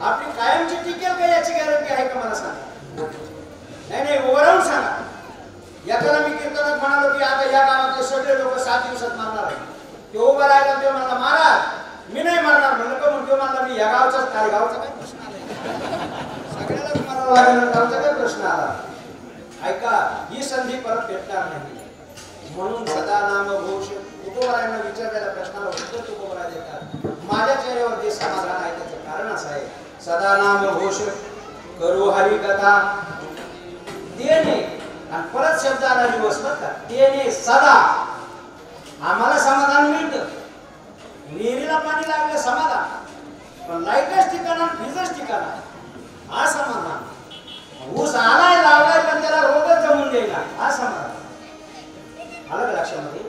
आपली कायमची टिकेल का याची गॅरंटी आहे का मला सांगा. नाही ओरवून सांगा. याला मी कीर्तनात म्हणालो की आता या गावातले सगळे लोक 7 दिवसात मारणार आहे. ते उभा राहिला ते म्हणला महाराज मी नाही मारणार. म्हणलं का म्हणतो म्हणला मी या गावचाच. काय गावचा काय प्रश्न आला, सगळ्यालाच मारावं लागेल. गावचा काय प्रश्न आला. ऐका ही संधी परत भेटणार नाही. म्हणून सदा नाम घोष. तुकोबारायांना विचारलेल्या प्रश्नाला उत्तर तुकोबारा देतात. माझ्या चेहऱ्यावर जे समाधान आहे त्याचं कारण असं आहे. सदा नाम घोष करू हरी कथा देणे. आणि परत शब्द आला दिवस बघा देणे सदा. आम्हाला समाधान मिळतं. विहिरीला पाणी लागलं समाधान, पण लाईटच ठिकाणा वीजच ठिकाणा हा समाधान. ऊस आलाय लावलाय पण त्याला रोगच जमून देईना हा समाधान. आलं लक्षामध्ये.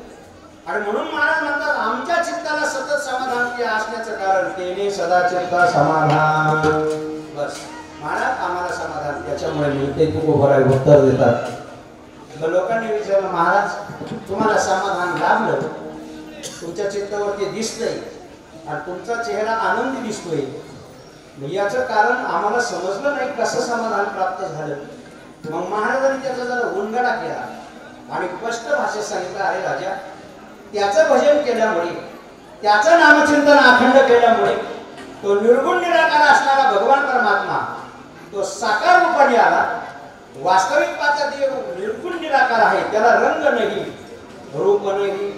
आणि म्हणून महाराज म्हणतात आमच्या चित्ताला सतत समाधान असण्याचं कारण तेने सदा चित्ता समाधान. बस महाराज आम्हाला समाधान त्याच्यामुळे मिळते. तू उभं उत्तर देतात. लोकांनी विचारलं महाराज तुम्हाला समाधान लाभलं, तुमच्या चित्तावरती दिसतंय आणि तुमचा चेहरा आनंदी दिसतोय, याचं कारण आम्हाला समजलं नाही कसं समाधान प्राप्त झालं. मग महाराजांनी त्याचा जरा उलगडा केला आणि स्पष्ट भाषेत सांगितलं अरे राजा त्याचं भजन केल्यामुळे, त्याचं नामचिंतन अखंड केल्यामुळे तो निर्गुण निराकार असणारा भगवान परमात्मा तो साकार रूपाने आला. वास्तविक पाहता देव निर्गुण निराकार आहे. त्याला रंग नाही, रूप नाही,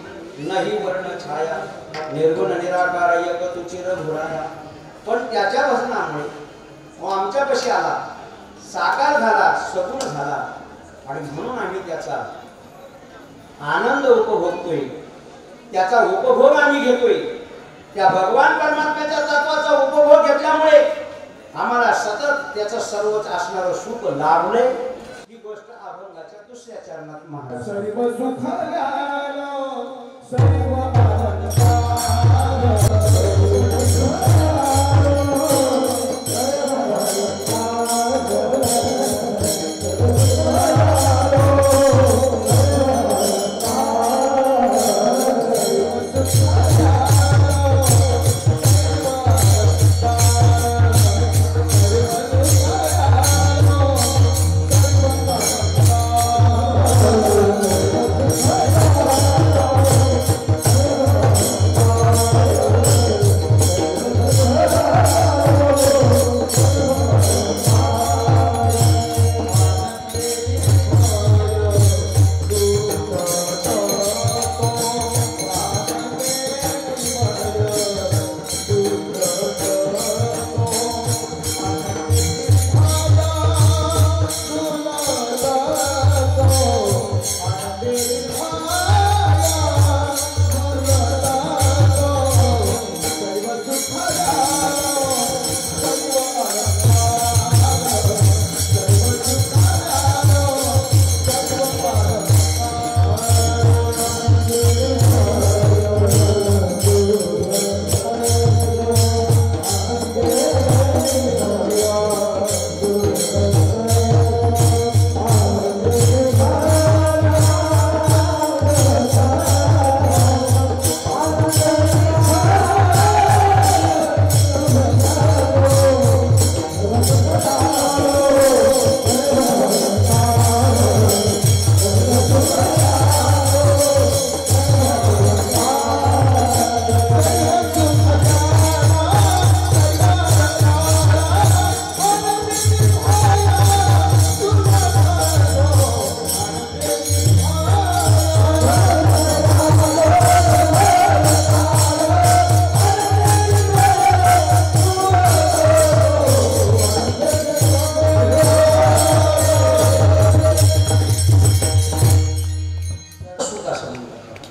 नाही वर्ण छाया, निर्गुण निराकार एक तुचिर घोराया. पण त्याच्या भजनामुळे आमच्यापाशी आला, साकार झाला, सगुण झाला आणि म्हणून आम्ही त्याचा आनंद उपभोगतोय, त्याचा उपभोग आम्ही घेतोय. त्या भगवान परमात्म्याच्या तत्वाचा उपभोग घेतल्यामुळे आम्हाला सतत त्याचं सर्वच असणारं सुख लाभलंय. ही गोष्ट अभंगाच्या दुसऱ्या चरणात महाराज सर्व सुख सर्व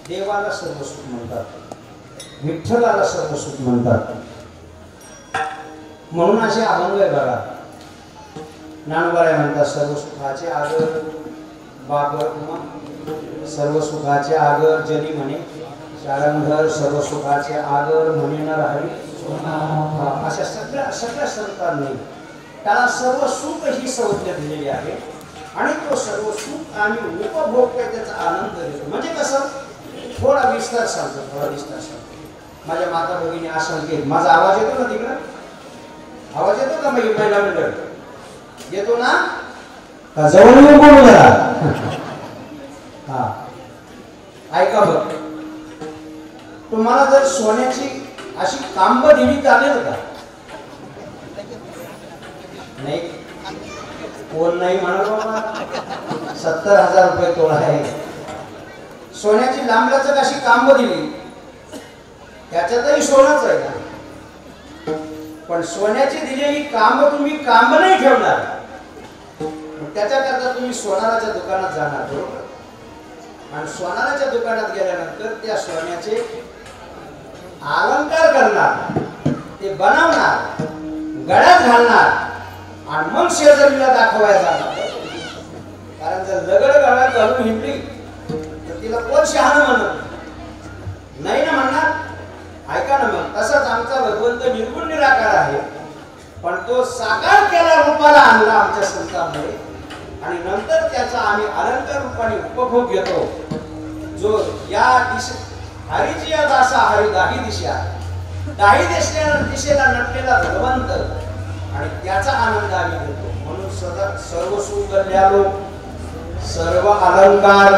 देवाला सर्व सुख म्हणतात, विठ्ठलाला सर्व सुख म्हणतात. म्हणून असे अभंग आहे बघा. ज्ञानोबा म्हणतात सर्व सुखाचे आगर बाबर, सर्व सुखाचे आगर जली म्हणे शाळंघर, सर्व सुखाचे आगर म्हणे न राहरी. अशा सगळ्या संतांनी त्याला सर्व सुख ही संज्ञा दिलेली आहे. आणि तो सर्व सुख आणि उपभोग त्याचा आनंद घेतो. म्हणजे कसं, थोडा विस्तार सांगतो. माझ्या माता भगिनी असं की माझा आवाज येतो ना तिकडं, आवाज येतो का महिला मंडळ येतो ना, जवळ येऊन बोलू जरा. हा ऐका बघ, तुम्हाला जर सोन्याची अशी कांब दिली चालेल का? नाही, कोण नाही म्हणाल. 70,000 रुपये तोळा आहे. सोन्याची लांबलचक अशी कांब दिली, त्याच्यातही सोनंच आहे का? पण सोन्याची दिलेली कांब तुम्ही कांब नाही ठेवणार, त्याच्याकरता तुम्ही सोनाराच्या दुकानात जाणार, बरोबर? आणि सोनाराच्या दुकानात गेल्यानंतर त्या सोन्याचे अलंकार करणार, ते बनवणार, गळ्यात घालणार आणि मग शेजारीला दाखवायला जाणार. कारण जर दगड गळ्यात घालून हिंडली तर तिला कोण शहाणं म्हणत नाही ना म्हणणार. ऐका ना, मग तसंच आमचा भगवंत निर्गुण निराकार आहे, पण तो साकार केला, रूपाला आणला आमच्या संतांमुळे, आणि नंतर त्याचा आम्ही अलंकार रूपाने उपभोग घेतो. जो या हरीची या दासा हरी दाही दिशेला नटलेला भगवंत, आणि त्याचा आनंद आम्ही घेतो. म्हणून सदा सर्व सुख कल्यालो, सर्व अलंकार,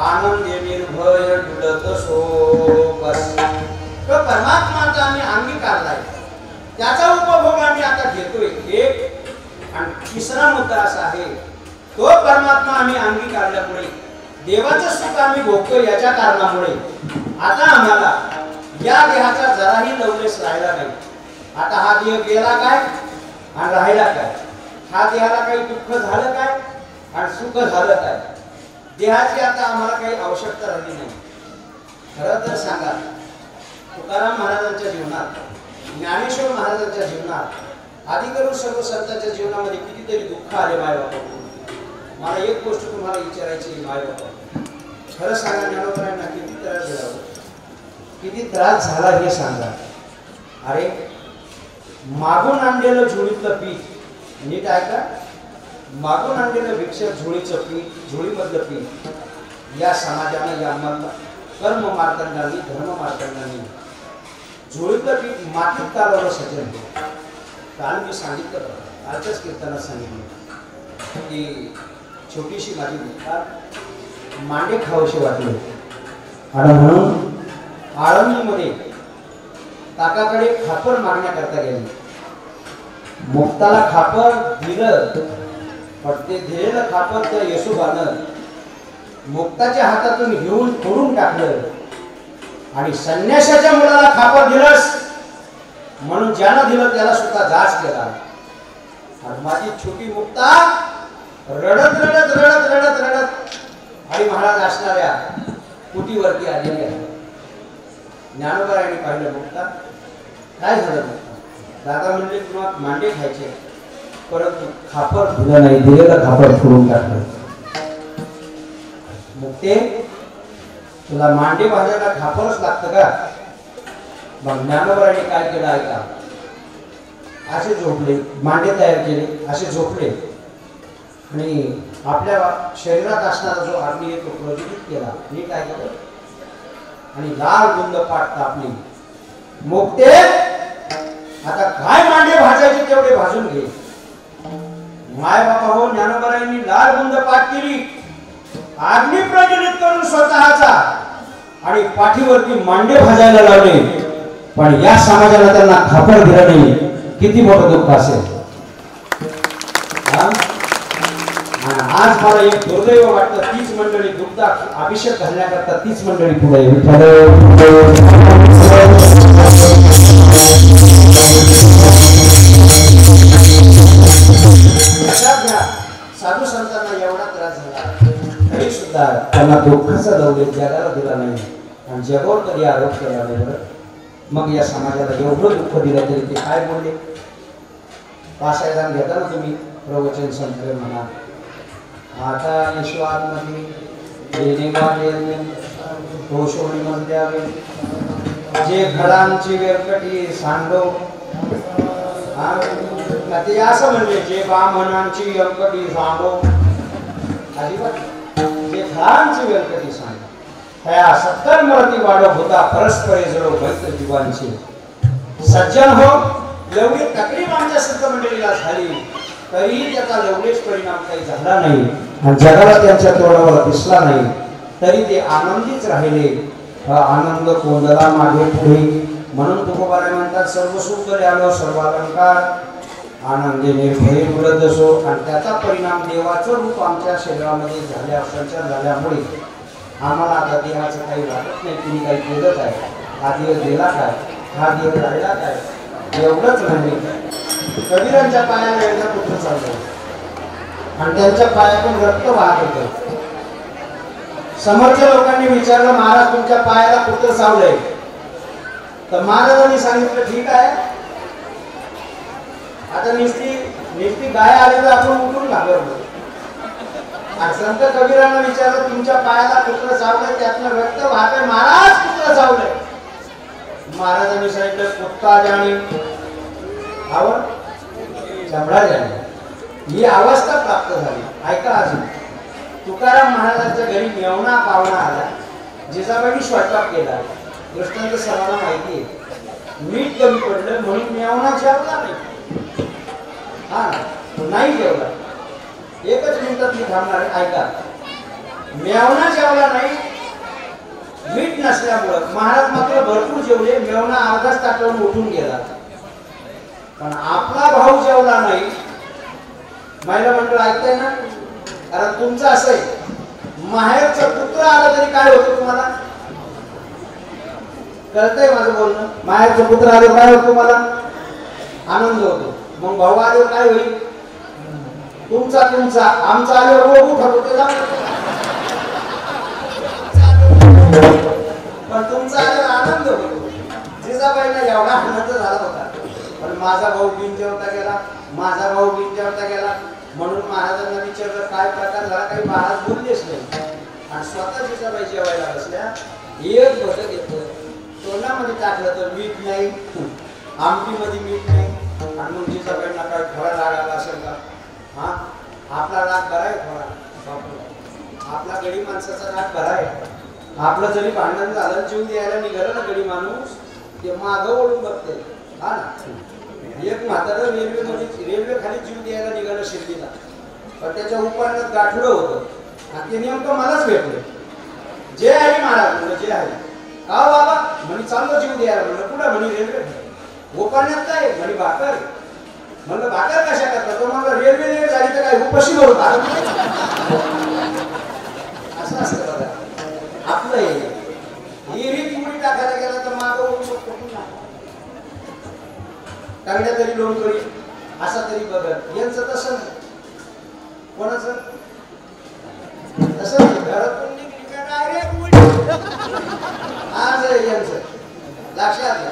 आनंद निर्भय डुलत शोकस. तो परमात्माचा आम्ही अंगीकारलाय, त्याचा उपभोग आम्ही आता घेतोय. एक आणि तिसरा मुद्दा असा आहे, तो परमात्मा आम्ही अंगीकारल्यामुळे देवाचं सुख आम्ही भोगतो याच्या कारणामुळे आता आम्हाला या देहाचा जराही लवलेस राहिला नाही. आता हा देह गेला काय आणि राहिला काय? हा देहाला काही दुःख झालं काय आणि सुख झालं काय? देहाची आता आम्हाला काही आवश्यकता राहिली नाही. खरं तर सांगा, तुकाराम महाराजांच्या जीवनात, ज्ञानेश्वर महाराजांच्या जीवनात, आधी करून सर्व संतांच्या जीवनामध्ये कितीतरी दुःख आले माय बाबा. मला एक गोष्ट तुम्हाला विचारायची, माय बाबा खरं सांगा, ज्ञानोबरायांना किती त्रास झाला, किती त्रास झाला हे सांगा. अरे मागून आणलेलं झोळीतलं पीठ, नीट ऐका, मागून आणलेलं भिक्षक झोळीचं पीठ, झोळीमधलं पीठ या समाजानं, या कर्म मार्तंडांनी, धर्म मार्तंडांनी झोळीतलं पीठ मातीत कालवलं सज्जन. काल मी सांगितलं, कालच्याच कीर्तनात सांगितलं की छोटीशी माझी मुलगा मांडे खावशी वाटले आणि म्हणून आळंदीमध्ये काकाकडे खापर मागण्याकरता गेले. मुक्ताला खापर दिलं, पण ते दिलेलं खापर त्या येशोबानं मुक्ताच्या हातातून घेऊन फोडून टाकलं आणि संन्यासाच्या मुलाला खापर दिलंस म्हणून ज्यानं दिलं त्याला सुद्धा जाच केला. आणि माझी छोटी मुक्ता रडत रडत रडत रडत रडत आणि महाराज असणाऱ्या कुटीवरती आलेली आहे. ज्ञानोबरायांनी पाहिलं, मुक्ता काय झालं? मुक्ता दादा म्हणले तुला मांडे खायचे, परंतु खापर दिलं नाही, दिलेलं खापर फोडून टाकलं. मुक्ते, तुला मांडे भाजायला खापरच लागतं का? मग ज्ञानोबरायांनी काय केलं ऐका, असे झोपले, मांडे तयार केले, असे झोपले आणि आपल्या शरीरात असणारा जो अग्नी आहे तो प्रज्वलित केला. नीट काय केलं आणि लाल गुंद पाट तापली. मुक्ते, आता काय मांडे भाजायचे तेवढे भाजून घे. माय बाबा हो, ज्ञानोबरायांनी लाल गुंद पाट केली, अग्नी प्रज्वलित करून स्वतःचा आणि पाठीवरती मांडे भाजायला लावले. पण या समाजाला त्यांना खापर दिलं नाही. किती मोठं दुःख असेल. आज मला एक दुर्दैव वाटतं, तीच मंडळी दुग्ध अभिषेक घालण्याकरता तीच मंडळी पुढे साधू संतांना एवढा त्रास झाला तरी सुद्धा त्यांना दुःखाचा लवलेश जगाला दिला नाही आणि जगावर कधी आरोप केला नाही. मग या समाजाला एवढं दुःख दिलं तरी ते काय बोलले? पासायदान घेता ना तुम्ही, प्रवचन संपले म्हणा, आता यशवादमध्ये जे घरांची वेरकटी सांडो, ते असं म्हणले जे ब्राह्मणांची वेरकटी सांडो, अजिबात जे घरांची वेरकटी सांडो, त्या सत्तर मरती वाढो होता परस्परे जळो भक्त जीवांची. सज्जन हो, एवढी तकलीफ आमच्या संत मंडळीला झाली तरी त्याचा लवलेश परिणाम काही झाला नाही आणि जगाला त्यांच्या तोंडावर दिसला नाही, तरी ते आनंदीच राहिले. आनंद कोंदला मागे पुढे, म्हणून तुकोबाराय म्हणतात सर्व सुख आलो सर्व अलंकार आनंदी निर्भय उडत असो. आणि त्याचा परिणाम देवाचं रूप आमच्या शरीरामध्ये झाल्या, संचार झाल्यामुळे आम्हाला आता देहाचं काही वाटत नाही. तुम्ही काही केलं काय, हा देह गेला काय, हा देह राहिला काय, एवढंच नाही. कबीरांच्या पायाला एकदा पुत्र चाललं आणि त्यांच्या पायातून रक्त वाहत होतं. समोरच्या लोकांनी विचारलं, महाराज तुमच्या पायाला पुत्र चावलंय. तर महाराजांनी सांगितलं ठीक आहे, आता निस्ती गाय आली तर आपण उठून घाबरलो. आणि संत कबीरांना विचारलं तुमच्या पायाला पुत्र चावलंय, त्यातनं रक्त वाहतंय, महाराज पुत्र चावलंय. महाराजांनी सांगितलं कुत्ता जाणे आवड चमडा जाणे, ही अवस्था प्राप्त झाली. ऐका अजून, तुकाराम महाराजांच्या घरी मेवणा पाहुणा आला, जिजाबाईंनी स्वयंपाक केला. दृष्टांत सर्वांना माहिती आहे, मीठ कमी पडलं म्हणून मेवणा जेवला नाही. हा नाही जेवला, एकच मिनिटात मी थांबणार आहे. ऐका, मेवणा जेवला नाही मीठ नसल्यामुळं. महाराज मात्र भरपूर जेवले, मेवणा अर्धाच ताटावरून उठून गेला. पण आपला भाऊ जेवला नाही महिला मंडळ ऐकताय ना? कारण तुमचं असं आहे, माहेरचं पुत्र आलं तरी काय होतं तुम्हाला? कळतंय माझं बोलणं? माहेरचं पुत्र आलं काय होतं तुम्हाला? आनंद होतो. मग भाऊ आल्यावर काय होईल? तुमचा आमचा आल्यावर रोग उठत होते. पण तुमचा आल्यावर आनंद होतो. जिजाबाईला एवढा आनंद झाला होता. पण माझा भाऊ बिनजेवता गेला, माझा भाऊ बिनजेवता गेला म्हणून महाराजांना विचारलं काय प्रकार झाला. काही महाराज बोललेच नाही. आणि स्वतः जिजाबाई जेवायला बसल्या, एक भटक येतं, तोंडामध्ये टाकलं तर मीठ नाही, आमटीमध्ये मीठ नाही. आणि मग जिजाबाईंना काय थोडा राग आला असेल का? हा, आपला राग बरा आहे थोडा, आपला गडी माणसाचा राग बरा आहे. आपलं जरी भांडण झालं, जीव द्यायला निघालं ना गडी माणूस, ते मागं ओढून बघते. हा ना, एक म्हातारं रेल्वे खाली जीव द्यायला निघालं शिर्डीला, पण त्याच्या उपरण्यात गाठलं होतं. आणि ते नेमकं मलाच भेटलं. जे आहे महाराज म्हणलं, जे आहे का बाबा म्हणे चाललो जीव द्यायला. म्हणलं कुठं? म्हणे रेल्वे. उपरण्यात काय? म्हणे भाकर. म्हणलं भाकर कशा करता? तो म्हणलं रेल्वे लेट झाली तर काय उपाशी करू का? असं असतं बघा आपलं. ही रीत मुळी टाकायला गेला तर मागं होऊ शकतो. टांगड्या तरी लोन करी, असा तरी बघत. यांचं तसं नाही. कोणाचं तसं घरातून आज यांचं लक्षात घ्या.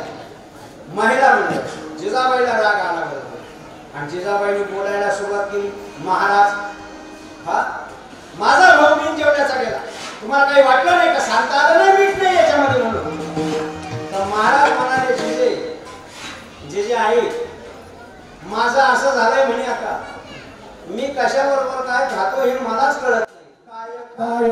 महिला म्हणजे जिजाबाईला राग आला बरोबर, आणि जिजाबाईने बोलायला सुरुवात केली. महाराज, हा माझा भाऊ बिन जेवण्याचा गेला, तुम्हाला काही वाटलं नाही का? सांगता आलं नाही, मीठ नाही याच्यामध्ये म्हणून. तर महाराज म्हणाले, जे आहे माझं असं झालंय म्हणे, आता मी कशाबरोबर काय खातो हे मलाच कळत नाही.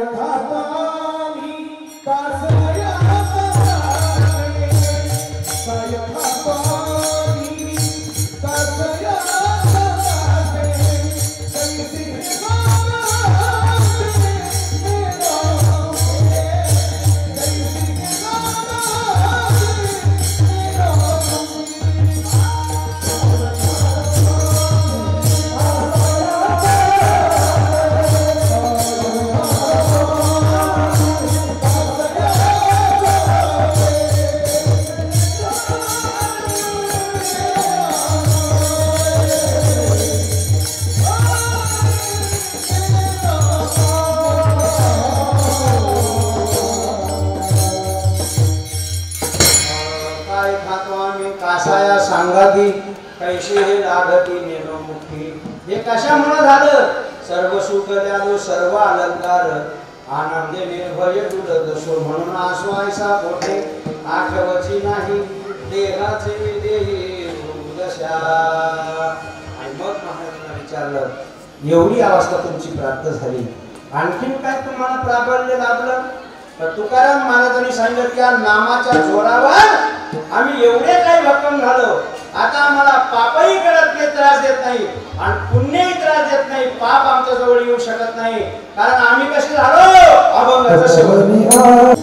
काय खातो मी कासया सांगाती कैसे हे लागती नेनो मुखी. हे कशामुळे झालं? सर्व सुख द्यालो सर्व अलंकार, आनंदे निर्भय तुझ सो. म्हणून आसवायसा पोटे आठवची नाही देहाचे देही दशा. आणि मग महाराजांना विचारलं, एवढी अवस्था तुमची प्राप्त झाली, आणखीन काय तुम्हाला प्राबल्य लाभलं? तर तुकाराम महाराजांनी सांगितलं की या नामाच्या जोरावर आम्ही एवढे काही भक्कम झालो, आता आम्हाला पापही करत नाही, त्रास देत नाही, आणि पुण्यही त्रास देत नाही. पाप आमच्या जवळ येऊ शकत नाही, कारण आम्ही कसे झालो? अभंगाचं सेवन.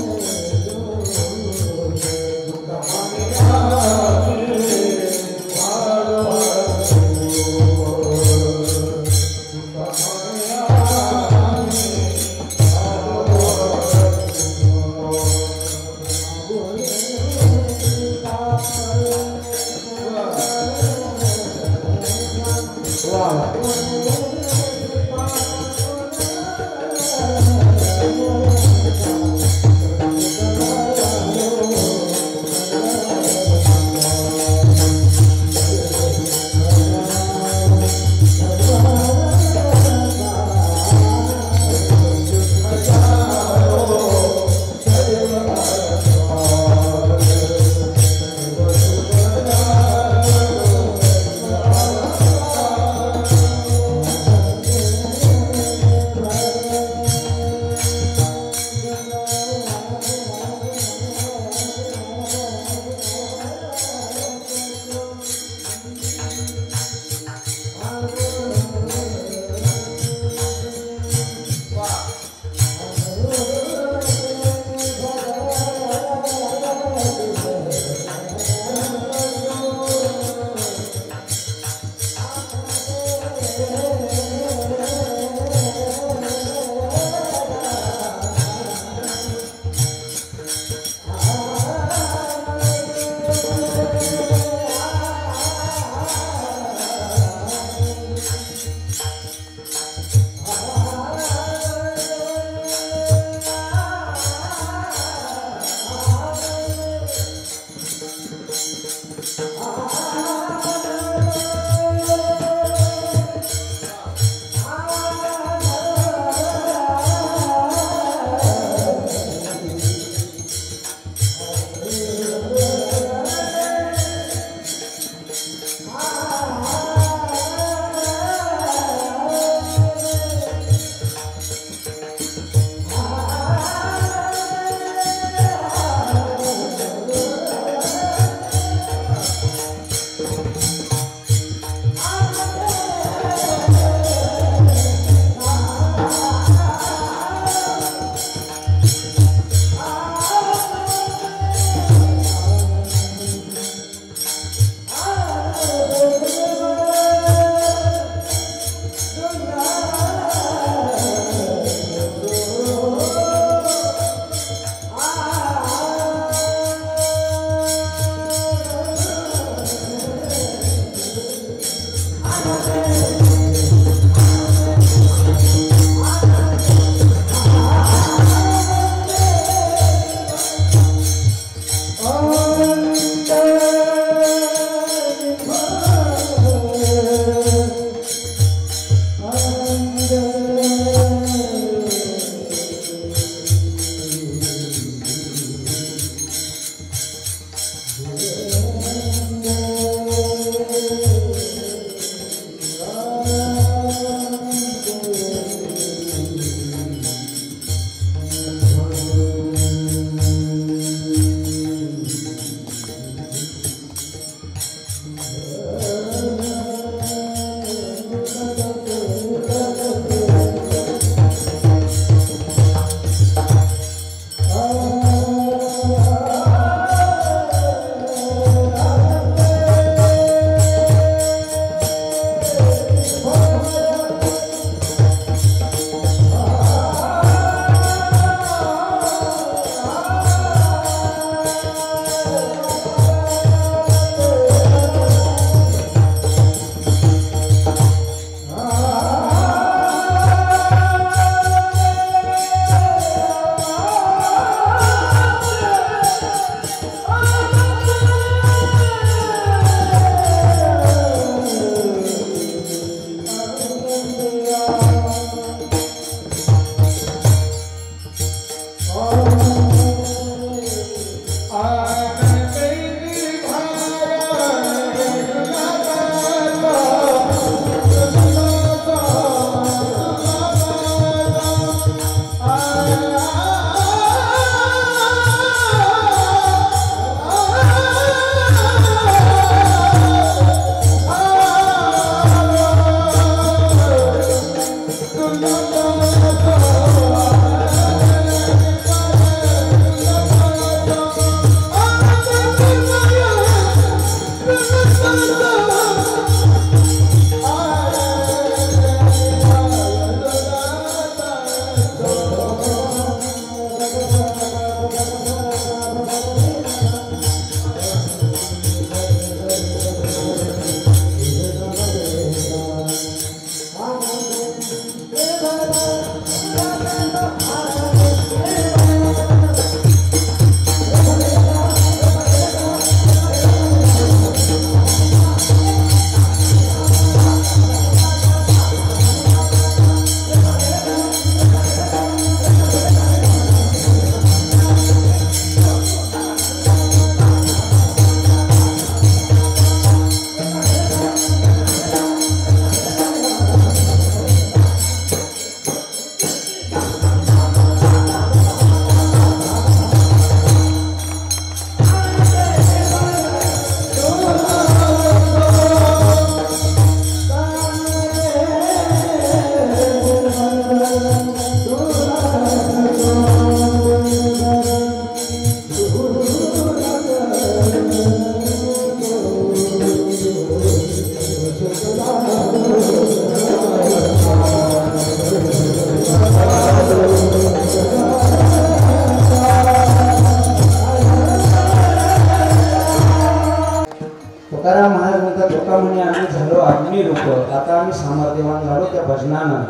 तुकाराम महाराज म्हणतात लोका म्हणे आम्ही झालो आत्मी रूप, आता आम्ही सामर्थ्यवान झालो त्या भजनानं.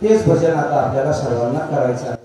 तेच भजन आता आपल्याला सर्वांना करायचं आहे.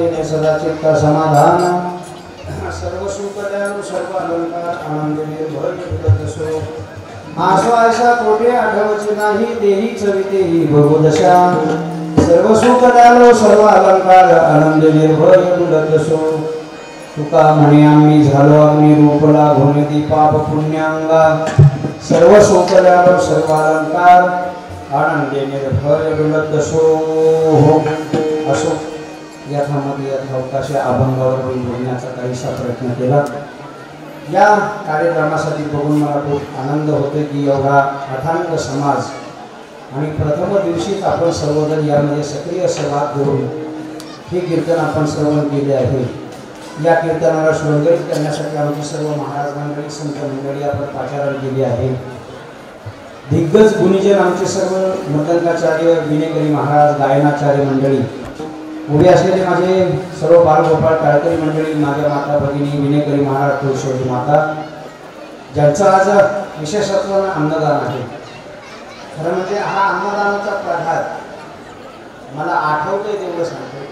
देणे सदा चित्त समाधान सर्व सुख दयाळु सर्व अलंकार आनंद निर्भय असो आसो आयसा कोठे आठवचे नाही देही चविते ही बहुदशा सर्व सुख दयाळु सर्व अलंकार आनंद निर्भय असो तुका म्हणे आम्ही झालो अग्नी रूपला भूमिती पाप पुण्यांगा सर्व सुख दयाळु सर्व अलंकार आनंद निर्भय असो यथामध्ये यथावकाश अभंगावर बोलण्याचा काहीसा प्रयत्न केला। या कार्यक्रमासाठी बघून मला खूप आनंद होतो की एवढा अथांग समाज आणि प्रथम दिवशीच आपण सर्वजण यामध्ये सक्रिय सहभाग घेऊन हे कीर्तन आपण श्रवण केले आहे। या कीर्तनाला सुरंगीत करण्यासाठी आमची सर्व महाराज मंडळी संत मंडळी आपण पाचारण केली आहे। दिग्गज गुणीजन आमचे सर्व मृदंगाचार्य विनेकरी महाराज गायनाचार्य मंडळी उभे असलेले माझे सर्व बालगोपाळ टाळकरी मंडळी माझ्या माता भगिनी विनेकरी महाराज तुळशीवती माता ज्यांचा आज विशेषत्व अन्नदान आहे। खरं म्हणजे हा अन्नदानाचा प्रघात मला आठवतोय तेवढं सांगतो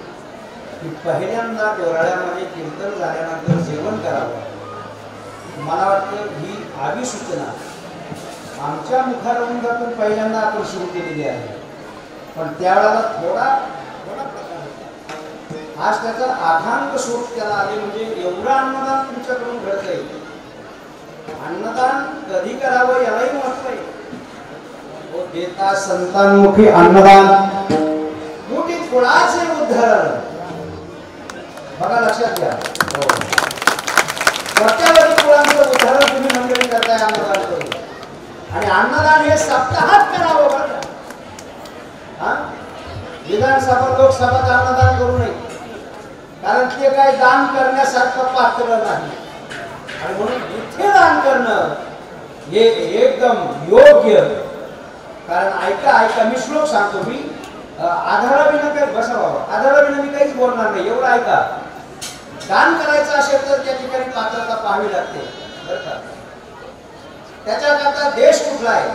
की पहिल्यांदा डोराळ्यामध्ये कीर्तन झाल्यानंतर जेवण करावं मला वाटतं ही आवी सूचना आमच्या मुखारविंदातून पहिल्यांदा आपण सुरू केलेली आहे। पण त्यावेळेला थोडा आज त्याचा अथांग स्वरूप त्याला आले म्हणजे एवढं अन्नदान तुमच्याकडून घडतंय। अन्नदान कधी करावं यालाही महत्व आहे। हो देता संतांमुखी अन्नदान मोठी फळाचे उदाहरण बघा लक्षात घ्या। सत्यावधी फळांचं उदाहरण तुम्ही मंडळी करताय अन्नदान करून आणि अन्नदान हे सप्ताहात करावं बरं हा विधानसभा लोकसभा अन्नदान करू नये कारण ते काय दान करण्यासारखं पात्र नाही आणि म्हणून इथे दान करणं हे एकदम योग्य। कारण ऐका मी श्लोक सांगतो मी आधाराविना काही बसावं आधाराविना मी काहीच बोलणार नाही एवढं ऐका। दान करायचं असेल तर त्या ठिकाणी पात्रता पाहावी लागते बरं का। त्याच्याकरता देश कुठला आहे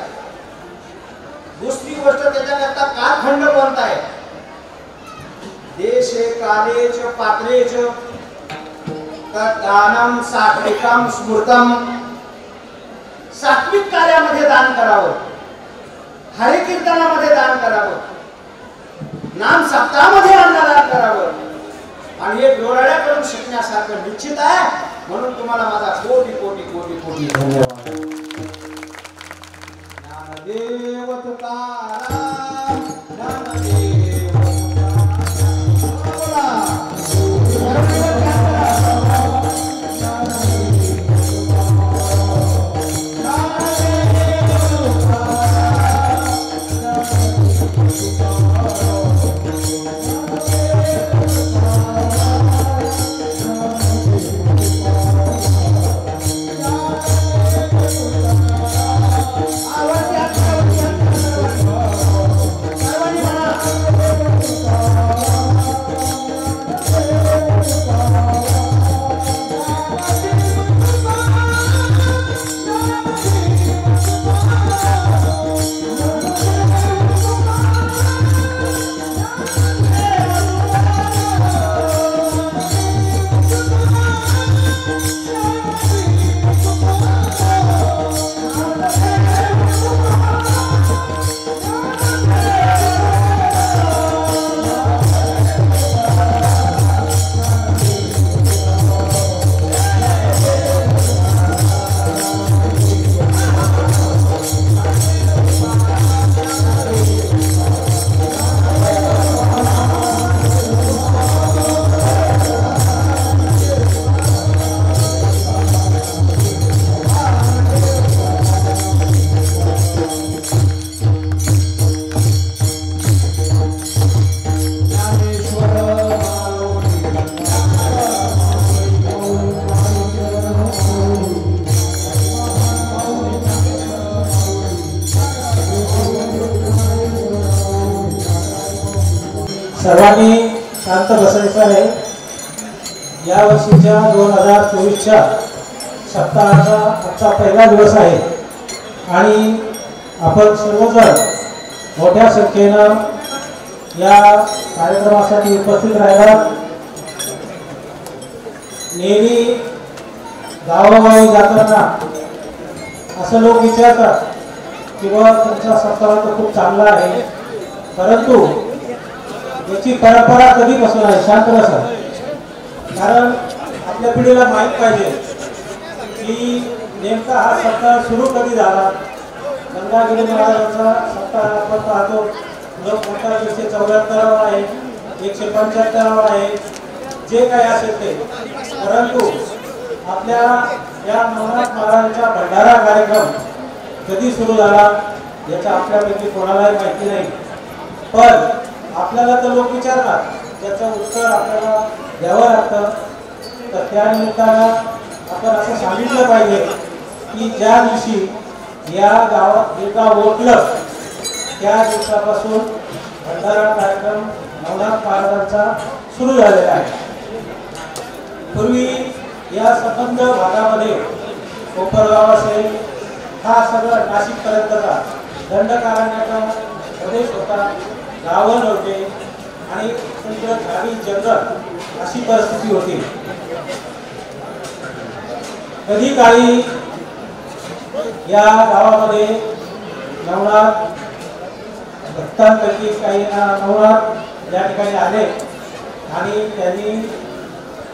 दुसरी गोष्ट त्याच्याकरता कालखंड कोणता आहे देशे कालेच पात्रेच दानम सात्विकम स्मृतम सात्विक कार्यामध्ये दान करावं हरि कीर्तनामध्ये दान करावं नाम सप्ताहामध्ये अन्नदान करावं आणि हे डोळ्याकडून शिकण्यासारखं निश्चित आहे। म्हणून तुम्हाला माझा कोटी कोटी कोटी कोटी धन्यवाद। ज्ञानदेव तुकाराम ज्ञानदेव सर्वांनी शांत बसायचं आहे। या वर्षीच्या 2024च्या सप्ताहाचा आजचा पहिला दिवस आहे आणि आपण सर्वजण मोठ्या संख्येनं या कार्यक्रमासाठी उपस्थित राहिलात नेहमी गावागावी जाताना असं लोक विचारतात की बाबा तुमचा सप्ताह तर खूप चांगला आहे, परंतु याची परंपरा कधीपासून आहे? शांत बसा. कारण आपल्या पिढीला माहीत पाहिजे की नेमका हा सप्ताह सुरू कधी झाला. गंगागिरी महाराजांचा सप्ताह आपण पाहतो, लोक म्हणतात 174 आहे, 175 आहे, जे काही असेल ते. परंतु आपल्या या नवनाथ महाराजांचा भंडारा कार्यक्रम कधी सुरू झाला याचा आपल्यापैकी कोणालाही माहिती नाही. पण आपल्याला तर लोक विचारतात, त्याचं उत्तर आपल्याला द्यावं लागतं. तर त्या निमित्तानं आपण असं सांगितलं पाहिजे की ज्या दिवशी या गावात एका ओळखलं त्या दिवसापासून भंडारा कार्यक्रम नवनाथ महाराजांचा सुरू झालेला आहे. पूर्वी या संबंध भागामध्ये कोपरगाव असेल, हा सगळा नाशिकपर्यंतचा दंडकारण्याचा प्रदेश होता. गावं नव्हते आणि झाडी जंगल अशी परिस्थिती होती. कधी काळी या गावामध्ये नवनाथ भक्तांपैकी काही नवनाथ या ठिकाणी आले आणि त्यांनी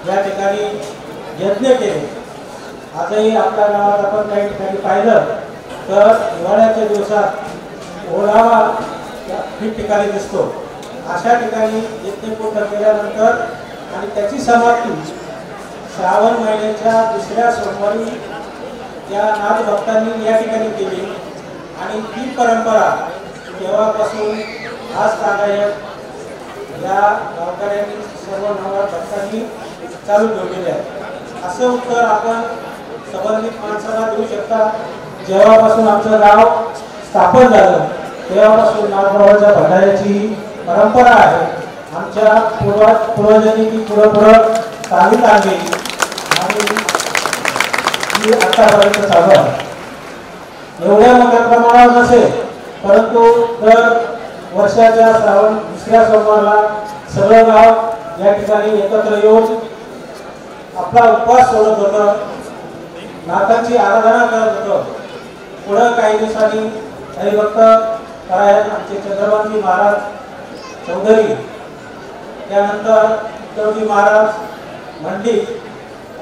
या ठिकाणी यज्ञ केले. आजही आपल्या गावात आपण काही ठिकाणी पाहिलं तर हिवाळ्याच्या दिवसात ओढावा ठिकठिकाणी दिसतो. अशा ठिकाणी यज्ञकूट केल्यानंतर आणि त्याची समाप्ती श्रावण महिन्याच्या दुसऱ्या सोमवारी या नाथ भक्तांनी या ठिकाणी केली आणि ती परंपरा तेव्हापासून आज तागायत या गावकऱ्यांनी सर्व नवनाथ भक्तांनी चालू ठेवलेले आहे. असं उत्तर आपण संबंधित माणसाला देऊ शकता. जेव्हापासून आमचं गाव स्थापन झालं तेव्हापासून नाथबाबाच्या भंडाऱ्याची परंपरा आहे. आमच्या पूर्वजांनी ती पुढं चालू आणली आणि ती आतापर्यंत चालू आहे. एवढ्या मोठ्या प्रमाणावर नसेल, परंतु दर वर्षाच्या श्रावण दुसऱ्या सोमवारला सगळं गाव या ठिकाणी एकत्र येऊन आपला उपवास सोडत होतं, नाथांची आराधना करत होतं. पुढं काही दिवसांनी हरिभक्त परायण आमचे चंद्रभानजी महाराज चौधरी, त्यानंतर उद्धवजी महाराज मंडित,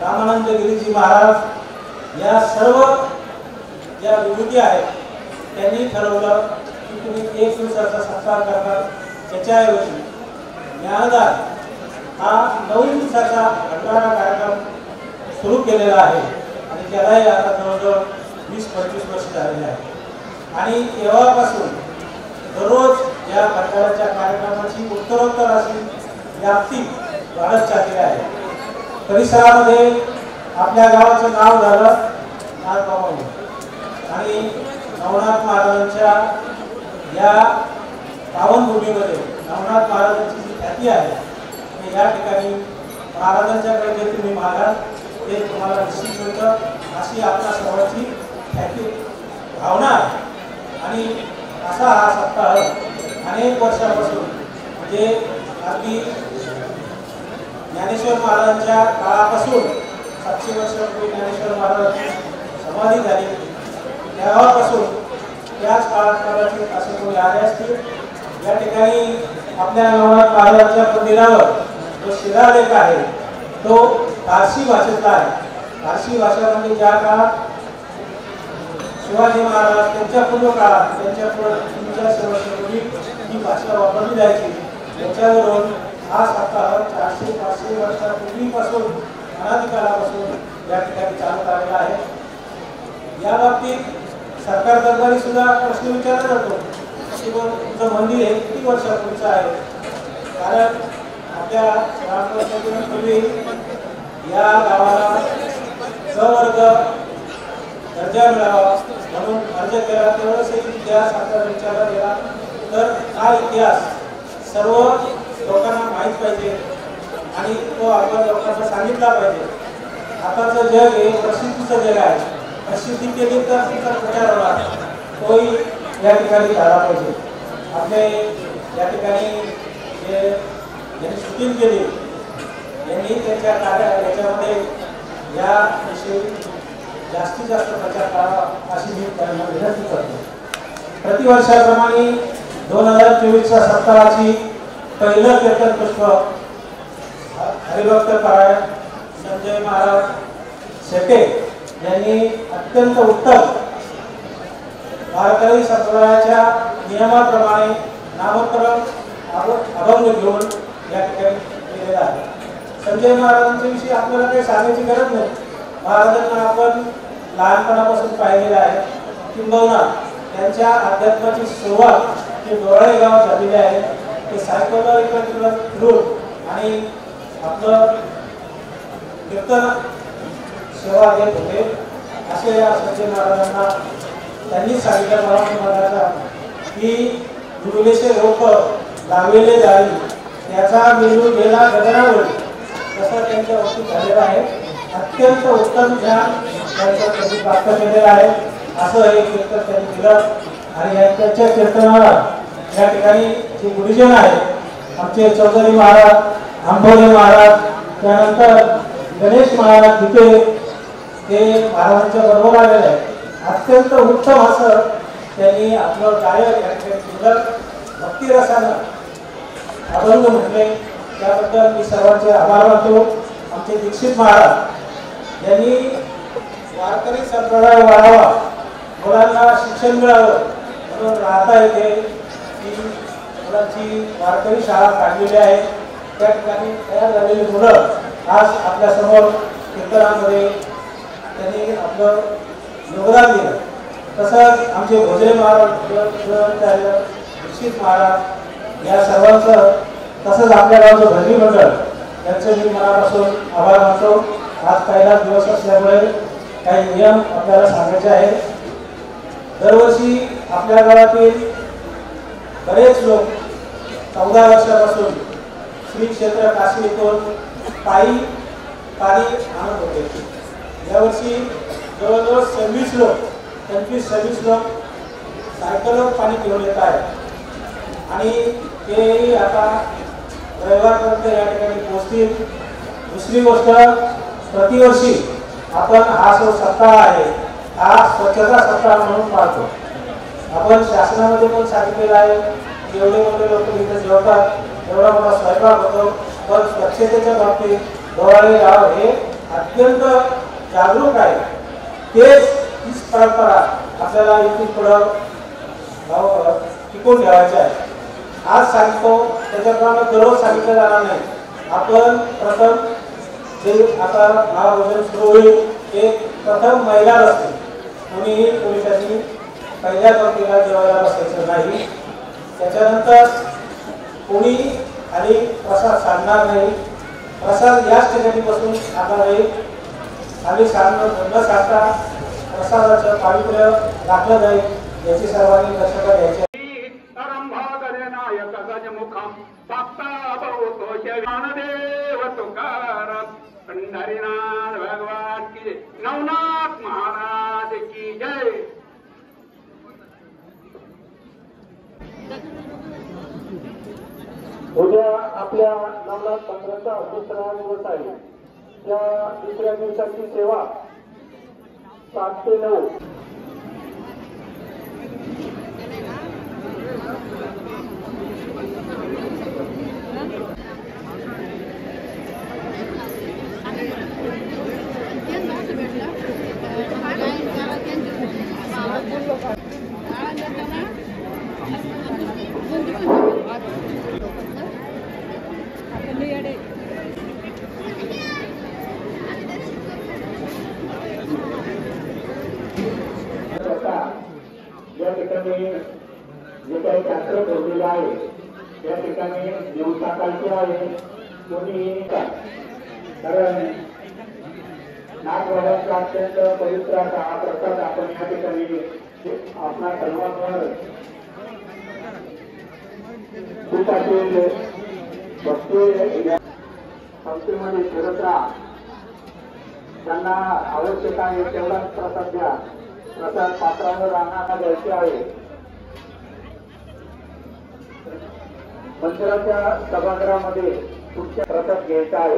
रामानंद गिरीजी महाराज या सर्व ज्या विभूती आहेत त्यांनी ठरवलं की तुम्ही 1 दिवसाचा सत्कार करणार. त्याच्याऐवजी ज्ञानदान हा 9 दिवसाचा भंडारा कार्यक्रम सुरू केलेला आहे आणि त्यालाही आता जवळजवळ 20-25 वर्ष झालेले आहे. आणि तेव्हापासून दररोज या भंडाऱ्याच्या कार्यक्रमाची उत्तरोत्तर अशी व्याप्ती वाढत चालली आहे. परिसरामध्ये आपल्या गावाचं नाव झालं नाथबाबा आणि नवनाथ महाराजांच्या या पावनभूमीमध्ये नवनाथ महाराजांची जी ख्याती आहे ते या ठिकाणी महाराजांच्याकडे जे तुम्ही मागाल ते तुम्हाला निश्चित मिळतं, अशी आपल्या सर्वांची ख्याती भावना आहे. आणि असा हा सप्ताह अनेक वर्षापासून म्हणजे अगदी ज्ञानेश्वर महाराजांच्या काळापासून 700 वर्षापूर्वी ज्ञानेश्वर महाराज समाधी झाली तेव्हापासून त्याच काळात कदाचित असे कोणी आले असतील. या ठिकाणी आपल्या नवनाथ महाराजांच्या मंदिरावर जो शिलालेख आहे तो फारसी भाषेतला आहे. फारसी भाषा म्हणजे ज्या काळात शिवाजी महाराज त्यांच्या पूर्व काळात त्यांच्या 300 वर्षापूर्वी ही भाषा वापरली जायची. त्याच्यावरून हा सप्ताह 400-500 वर्षापूर्वीपासून अनादिकालापासून या ठिकाणी चालत आलेला आहे. या बाबतीत सरकार दरबारी सुद्धा प्रश्न विचारला जातो की तुमचं मंदिर हे किती वर्षापूर्वीचं आहे. कारण आपल्या रामवर्षापूर्वी या गावाला वर्ग दर्जा मिळावा म्हणून अर्ज केला. तेवढंच एक इतिहास आपल्याला विचारला गेला. तर हा इतिहास सर्व लोकांना माहीत पाहिजे आणि तो आपण लोकांना सांगितला पाहिजे. आताचं जग हे प्रसिद्धीचं जग आहे. प्रसिद्धी केली तर तिचा प्रचार होणार, तोही या ठिकाणी झाला पाहिजे. आपले या ठिकाणी जे ज्यांनी शूटिंग केली यांनी त्यांच्या याच्यामध्ये याविषयी जास्तीत जास्त प्रचार करावा अशी मी त्यांना विनंती करतो. प्रतिवर्षाप्रमाणे 2024च्या सप्ताहाची पहिलं कीर्तन पुष्प हरिभक्त पारायण संजय महाराज शेटे यांनी अत्यंत उत्तम वारकरी संप्रदायाच्या नियमाप्रमाणे नामकरण अभंग घेऊन या ठिकाणी केलेला आहे. संजय महाराजांच्या विषयी आपल्याला काही सांगायची गरज नाही. महाराजांना आपण लहानपणापासून पाहिलेलं आहे. किंबहुना त्यांच्या अध्यात्माची सुरुवात जे डोळे गाव झालेले आहे ते सायकलवर इकडे फिरून आणि आपलं कीर्तन सेवा देत होते. असे या संजय महाराजांना त्यांनी सांगितलं महाराजांचा की जुळलेले रोप लावलेले जाईल त्याचा मेलू गेला गगनावर, तसं त्यांच्या बाबतीत झालेलं आहे. अत्यंत उत्तम ज्ञान त्यांचं त्यांनी प्राप्त केलेलं आहे. असं हे कीर्तन त्यांनी केलं आणि त्यांच्या कीर्तनाला या ठिकाणी जे गुरुजन आहेत आमचे चौधरी महाराज, आंबोले महाराज, त्यानंतर गणेश महाराज तिथे ते महाराजांच्या बरोबर आलेले आहेत. अत्यंत उत्तम असं त्यांनी आपलं गायन या ठिकाणी केलं. भक्तिरसानं अभंग म्हटले त्याबद्दल मी सर्वांचे आभार मानतो. आमचे दीक्षित महाराज यांनी वारकरी संप्रदाय वाढावा, मुलांना शिक्षण मिळावं म्हणून राहता येते की मुलांची वारकरी शाळा काढलेली आहे. त्या ठिकाणी तयार झालेली मुलं आज आपल्यासमोर कीर्तनामध्ये त्यांनी आपलं योगदान दिलं. तसंच आमचे भोजले महाराज, दीक्षित महाराज या सर्वांचं, तसंच आपल्या गावचं भजनी मंडळ यांचे मी मनापासून आभार मानतो. आज पहिला दिवस असल्यामुळे काही नियम आपल्याला सांगायचे आहेत. दरवर्षी आपल्या गावातील बरेच लोक 14 वर्षापासून श्री क्षेत्र काशी येथून पायी पाणी आणत होते. यावर्षी जवळजवळ 26 लोक 25-26 लोक सायकलवर पाणी घेऊन येत आहेत आणि ते आता रविवारपर्यंत या ठिकाणी पोहोचतील. दुसरी गोष्ट, प्रतिवर्षी आपण हा जो सप्ताह आहे हा स्वच्छता सप्ताह म्हणून पाळतो. आपण शासनामध्ये पण सांगितलेलं आहे की एवढे मोठे लोक इथे जेवतात, एवढा मोठा स्वयंपाक होतो, पण स्वच्छतेच्या बाबतीत डोळे गाव हे अत्यंत जागरूक आहे. तेच हीच परंपरा आपल्याला इथून पुढं टिकून ठेवायची आहे. आज सांगतो त्याच्याप्रमाणे दररोज सांगितलं जाणार नाही. आपण प्रथम जे आता महाभोजन सुरू होईल ते प्रथम महिला असते. कोणीही पोलिसांनी पहिल्या पंक्तीला जेवायला बसायचं नाही. त्याच्यानंतर कोणी आणि प्रसाद सांगणार नाही. प्रसाद याच ठिकाणी बसून खाणार नाही. आणि न सांगता प्रसादाचं पावित्र्य राखलं जाईल याची सर्वांनी दक्षता घ्यायची. पंढरीनाथ भगवान की जय. नवनाथ महाराज की जय. उद्या आपल्या नवनाथ पंधराचा दुसरा दिवस आहे. त्या दुसऱ्या दिवसाची सेवा 7 ते 9 या ठिकाणी जे काही शास्त्र ठेवलेलं आहे त्या ठिकाणी दिवसाकाळची आहे. कोणी कारण नागराजांचा अत्यंत पवित्र असा हा प्रसाद आपण या ठिकाणी आपला सर्वांवर भक्ती भक्तीमध्ये फिरत राहा. त्यांना आवश्यक आहे तेवढाच प्रसाद द्या. प्रसाद पात्रावर राहण्याला द्यायचे आहे. मंदिराच्या सभागृहामध्ये पुढच्या प्रसाद घ्यायचा आहे.